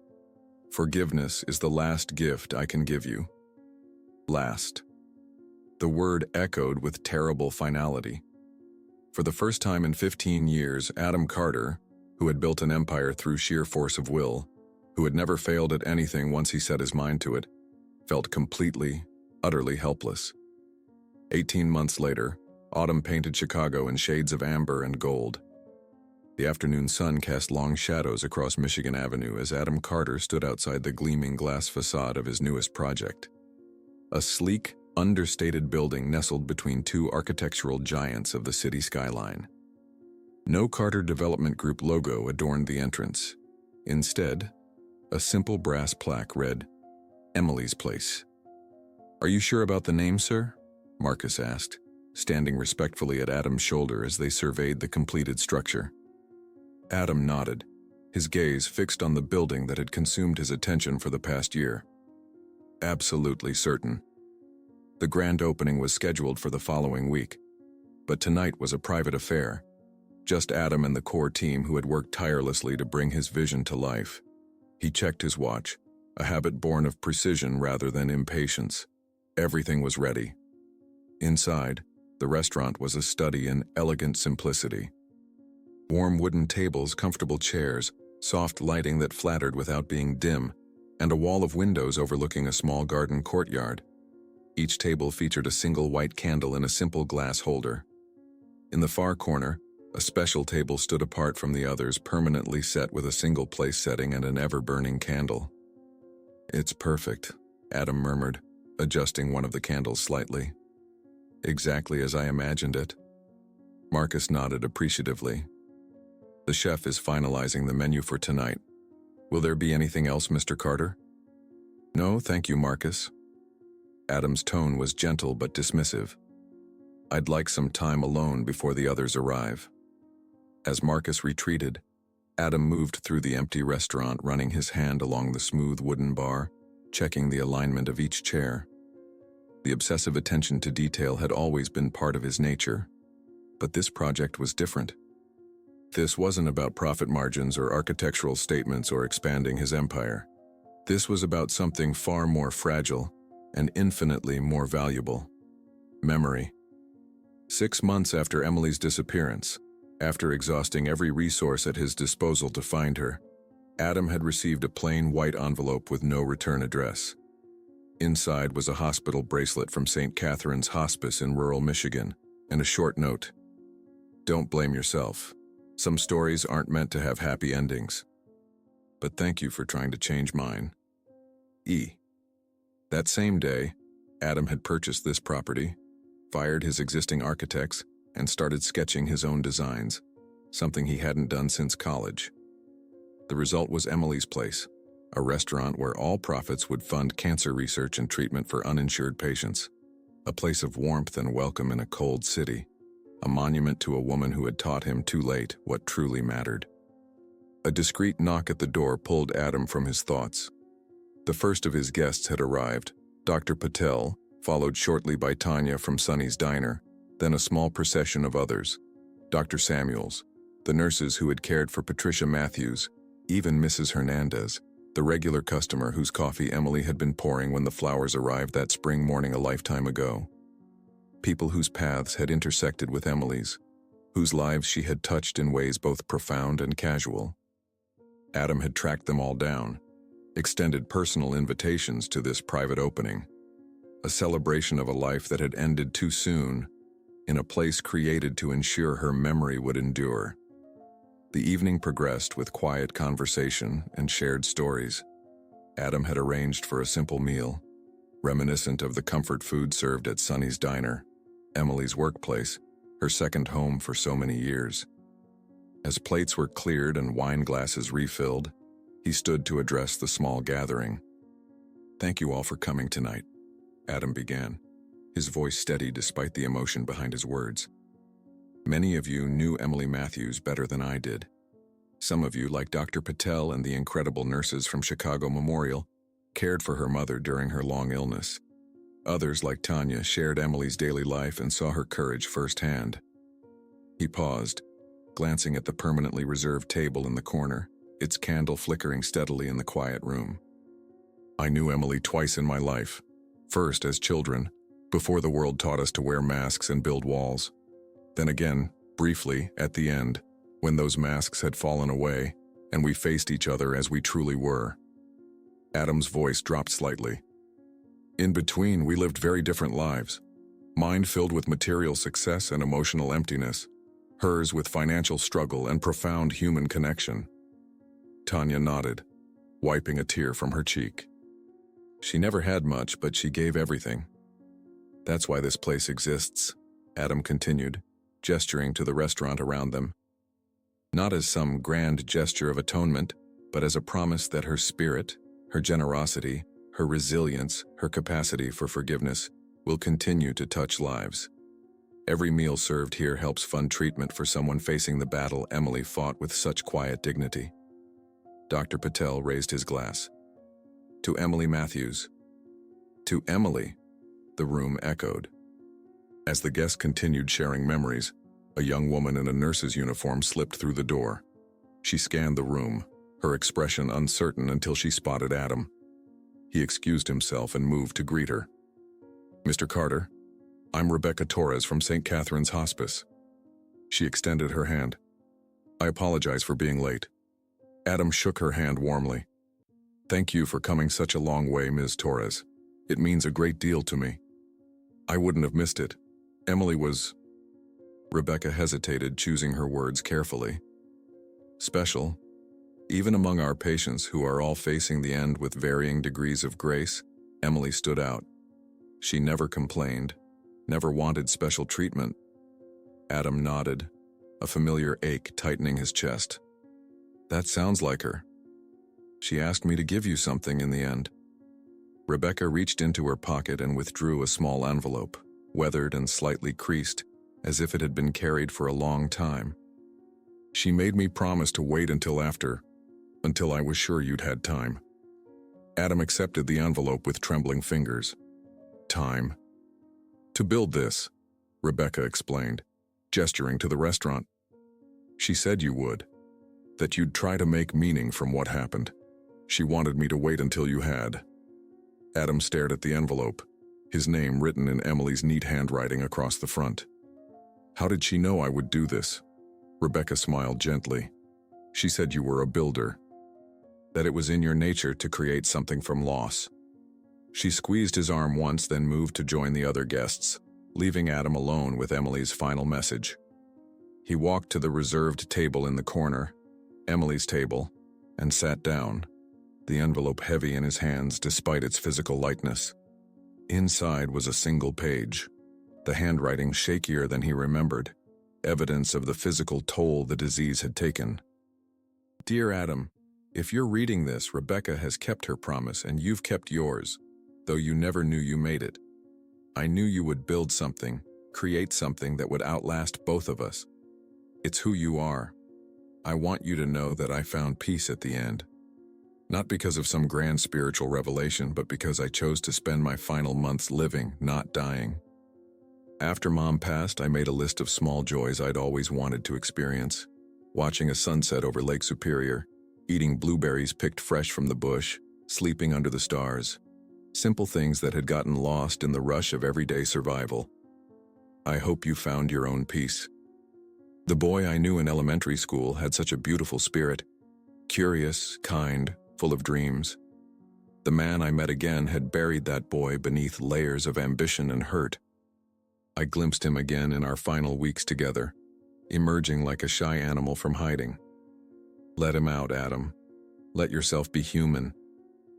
Forgiveness is the last gift I can give you. Last. The word echoed with terrible finality. For the first time in 15 years, Adam Carter, who had built an empire through sheer force of will, who had never failed at anything once he set his mind to it, felt completely, utterly helpless. 18 months later, autumn painted Chicago in shades of amber and gold. The afternoon sun cast long shadows across Michigan Avenue as Adam Carter stood outside the gleaming glass facade of his newest project. A sleek, understated building nestled between two architectural giants of the city skyline. No Carter Development Group logo adorned the entrance. Instead, a simple brass plaque read, Emily's Place. Are you sure about the name, sir? Marcus asked, standing respectfully at Adam's shoulder as they surveyed the completed structure. Adam nodded, his gaze fixed on the building that had consumed his attention for the past year. Absolutely certain. The grand opening was scheduled for the following week, but tonight was a private affair. Just Adam and the core team who had worked tirelessly to bring his vision to life. He checked his watch, a habit born of precision rather than impatience. Everything was ready. Inside, the restaurant was a study in elegant simplicity. Warm wooden tables, comfortable chairs, soft lighting that flattered without being dim, and a wall of windows overlooking a small garden courtyard. Each table featured a single white candle in a simple glass holder. In the far corner, a special table stood apart from the others, permanently set with a single place setting and an ever-burning candle. "It's perfect," Adam murmured, adjusting one of the candles slightly. "Exactly as I imagined it." Marcus nodded appreciatively. "The chef is finalizing the menu for tonight. Will there be anything else, Mr. Carter?" "No, thank you, Marcus." Adam's tone was gentle but dismissive. "I'd like some time alone before the others arrive." As Marcus retreated, Adam moved through the empty restaurant, running his hand along the smooth wooden bar, checking the alignment of each chair. The obsessive attention to detail had always been part of his nature, but this project was different. This wasn't about profit margins or architectural statements or expanding his empire. This was about something far more fragile and infinitely more valuable: memory. 6 months after Emily's disappearance, after exhausting every resource at his disposal to find her, Adam had received a plain white envelope with no return address. Inside was a hospital bracelet from St. Catherine's Hospice in rural Michigan, and a short note: "Don't blame yourself. Some stories aren't meant to have happy endings. But thank you for trying to change mine. E." That same day, Adam had purchased this property, fired his existing architects, and started sketching his own designs, something he hadn't done since college. The result was Emily's Place, a restaurant where all profits would fund cancer research and treatment for uninsured patients, a place of warmth and welcome in a cold city, a monument to a woman who had taught him too late what truly mattered. A discreet knock at the door pulled Adam from his thoughts. The first of his guests had arrived, Dr. Patel, followed shortly by Tanya from Sonny's Diner, then a small procession of others: Dr. Samuels, the nurses who had cared for Patricia Matthews, even Mrs. Hernandez, the regular customer whose coffee Emily had been pouring when the flowers arrived that spring morning a lifetime ago. People whose paths had intersected with Emily's, whose lives she had touched in ways both profound and casual. Adam had tracked them all down, extended personal invitations to this private opening, a celebration of a life that had ended too soon, in a place created to ensure her memory would endure. The evening progressed with quiet conversation and shared stories. Adam had arranged for a simple meal, reminiscent of the comfort food served at Sonny's Diner, Emily's workplace, her second home for so many years. As plates were cleared and wine glasses refilled, he stood to address the small gathering. "Thank you all for coming tonight," Adam began, his voice steady despite the emotion behind his words. "Many of you knew Emily Matthews better than I did. Some of you, like Dr. Patel and the incredible nurses from Chicago Memorial, cared for her mother during her long illness. Others, like Tanya, shared Emily's daily life and saw her courage firsthand." He paused, glancing at the permanently reserved table in the corner, its candle flickering steadily in the quiet room. "I knew Emily twice in my life. First as children, before the world taught us to wear masks and build walls. Then again, briefly, at the end, when those masks had fallen away, and we faced each other as we truly were." Adam's voice dropped slightly. "In between, we lived very different lives. Mine filled with material success and emotional emptiness, hers with financial struggle and profound human connection." Tanya nodded, wiping a tear from her cheek. "She never had much, but she gave everything. That's why this place exists," Adam continued, gesturing to the restaurant around them. "Not as some grand gesture of atonement, but as a promise that her spirit, her generosity, her resilience, her capacity for forgiveness will continue to touch lives. Every meal served here helps fund treatment for someone facing the battle Emily fought with such quiet dignity." Dr. Patel raised his glass. "To Emily Matthews." "To Emily," the room echoed. As the guests continued sharing memories, a young woman in a nurse's uniform slipped through the door. She scanned the room, her expression uncertain until she spotted Adam. He excused himself and moved to greet her. "Mr. Carter, I'm Rebecca Torres from St. Catherine's Hospice." She extended her hand. "I apologize for being late." Adam shook her hand warmly. "Thank you for coming such a long way, Ms. Torres. It means a great deal to me. I wouldn't have missed it. Emily was..." Rebecca hesitated, choosing her words carefully. Special? Even among our patients who are all facing the end with varying degrees of grace, Emily stood out. She never complained, never wanted special treatment. Adam nodded, a familiar ache tightening his chest. That sounds like her. She asked me to give you something in the end. Rebecca reached into her pocket and withdrew a small envelope, weathered and slightly creased, as if it had been carried for a long time. She made me promise to wait until I was sure you'd had time. Adam accepted the envelope with trembling fingers. Time. To build this, Rebecca explained, gesturing to the restaurant. She said you would, that you'd try to make meaning from what happened. She wanted me to wait until you had. Adam stared at the envelope, his name written in Emily's neat handwriting across the front. How did she know I would do this? Rebecca smiled gently. She said you were a builder, that it was in your nature to create something from loss. She squeezed his arm once, then moved to join the other guests, leaving Adam alone with Emily's final message. He walked to the reserved table in the corner, Emily's table, and sat down, the envelope heavy in his hands despite its physical lightness. Inside was a single page, the handwriting shakier than he remembered, evidence of the physical toll the disease had taken. Dear Adam, if you're reading this, Rebecca has kept her promise and you've kept yours, though you never knew you made it. I knew you would build something, create something that would outlast both of us. It's who you are. I want you to know that I found peace at the end. Not because of some grand spiritual revelation, but because I chose to spend my final months living, not dying. After Mom passed, I made a list of small joys I'd always wanted to experience. Watching a sunset over Lake Superior, eating blueberries picked fresh from the bush, sleeping under the stars. Simple things that had gotten lost in the rush of everyday survival. I hope you found your own peace. The boy I knew in elementary school had such a beautiful spirit, curious, kind, full of dreams. The man I met again had buried that boy beneath layers of ambition and hurt. I glimpsed him again in our final weeks together, emerging like a shy animal from hiding. Let him out, Adam. Let yourself be human,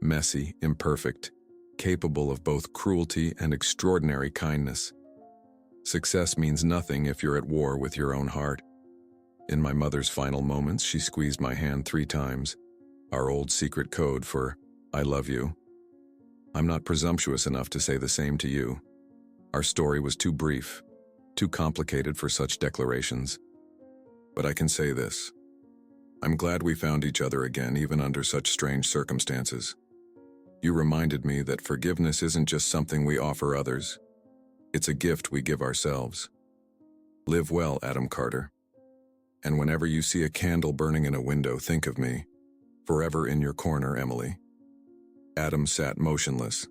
messy, imperfect, capable of both cruelty and extraordinary kindness. Success means nothing if you're at war with your own heart. In my mother's final moments, she squeezed my hand 3 times, our old secret code for I love you. I'm not presumptuous enough to say the same to you. Our story was too brief, too complicated for such declarations. But I can say this. I'm glad we found each other again, even under such strange circumstances. You reminded me that forgiveness isn't just something we offer others. It's a gift we give ourselves. Live well, Adam Carter. And whenever you see a candle burning in a window, think of me. Forever in your corner, Emily. Adam sat motionless,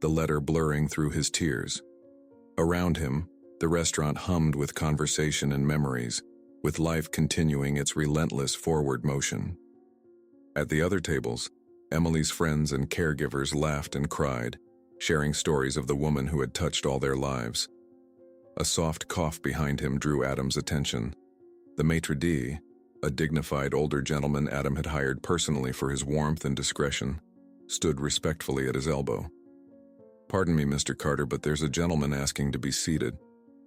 the letter blurring through his tears. Around him, the restaurant hummed with conversation and memories, with life continuing its relentless forward motion. At the other tables, Emily's friends and caregivers laughed and cried, sharing stories of the woman who had touched all their lives. A soft cough behind him drew Adam's attention. The maitre d', a dignified older gentleman Adam had hired personally for his warmth and discretion, stood respectfully at his elbow. Pardon me, Mr. Carter, but there's a gentleman asking to be seated.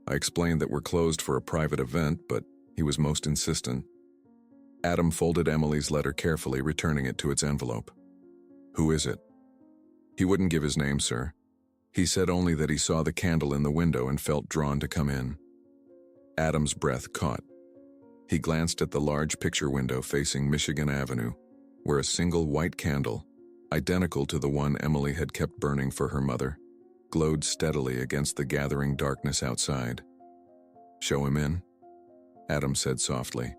I explained that we're closed for a private event, but he was most insistent. Adam folded Emily's letter carefully, returning it to its envelope. Who is it? He wouldn't give his name, sir. He said only that he saw the candle in the window and felt drawn to come in. Adam's breath caught. He glanced at the large picture window facing Michigan Avenue, where a single white candle, identical to the one Emily had kept burning for her mother, glowed steadily against the gathering darkness outside. Show him in, Adam said softly,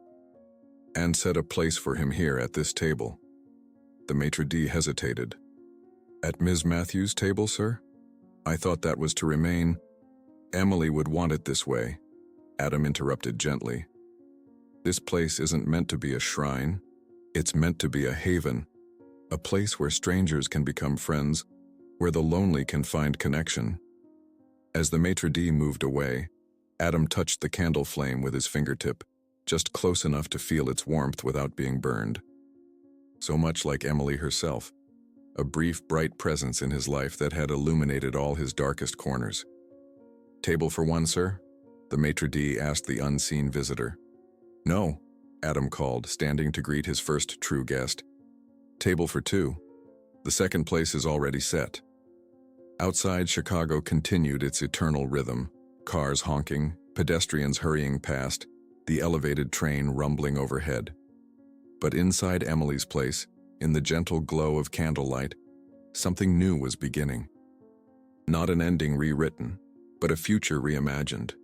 and set a place for him here at this table. The maitre d' hesitated. At Ms. Matthews' table, sir? I thought that was to remain. Emily would want it this way, Adam interrupted gently. This place isn't meant to be a shrine. It's meant to be a haven, a place where strangers can become friends, where the lonely can find connection. As the maitre d' moved away, Adam touched the candle flame with his fingertip, just close enough to feel its warmth without being burned. So much like Emily herself, a brief, bright presence in his life that had illuminated all his darkest corners. "Table for one, sir?" the maitre d' asked the unseen visitor. "No," Adam called, standing to greet his first true guest. "Table for two. The second place is already set." Outside, Chicago continued its eternal rhythm, cars honking, pedestrians hurrying past, the elevated train rumbling overhead. But inside Emily's place, in the gentle glow of candlelight, something new was beginning. Not an ending rewritten, but a future reimagined.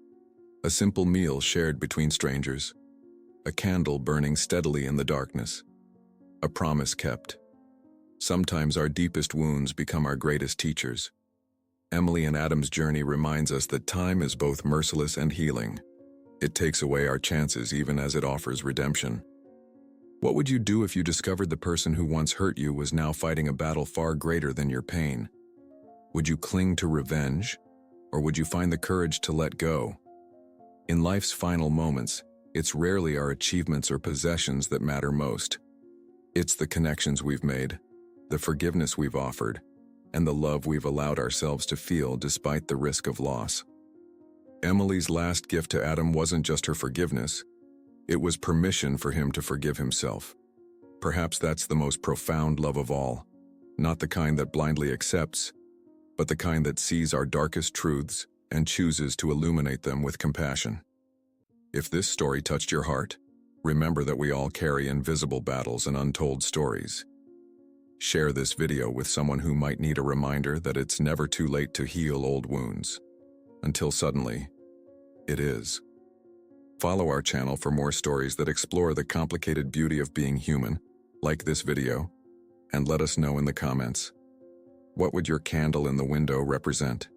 A simple meal shared between strangers. A candle burning steadily in the darkness. A promise kept. Sometimes our deepest wounds become our greatest teachers. Emily and Adam's journey reminds us that time is both merciless and healing. It takes away our chances even as it offers redemption. What would you do if you discovered the person who once hurt you was now fighting a battle far greater than your pain? Would you cling to revenge, or would you find the courage to let go? In life's final moments, it's rarely our achievements or possessions that matter most. It's the connections we've made, the forgiveness we've offered, and the love we've allowed ourselves to feel despite the risk of loss. Emily's last gift to Adam wasn't just her forgiveness, it was permission for him to forgive himself. Perhaps that's the most profound love of all, not the kind that blindly accepts, but the kind that sees our darkest truths and chooses to illuminate them with compassion. If this story touched your heart, remember that we all carry invisible battles and untold stories. Share this video with someone who might need a reminder that it's never too late to heal old wounds. Until suddenly, it is. Follow our channel for more stories that explore the complicated beauty of being human, like this video, and let us know in the comments. What would your candle in the window represent?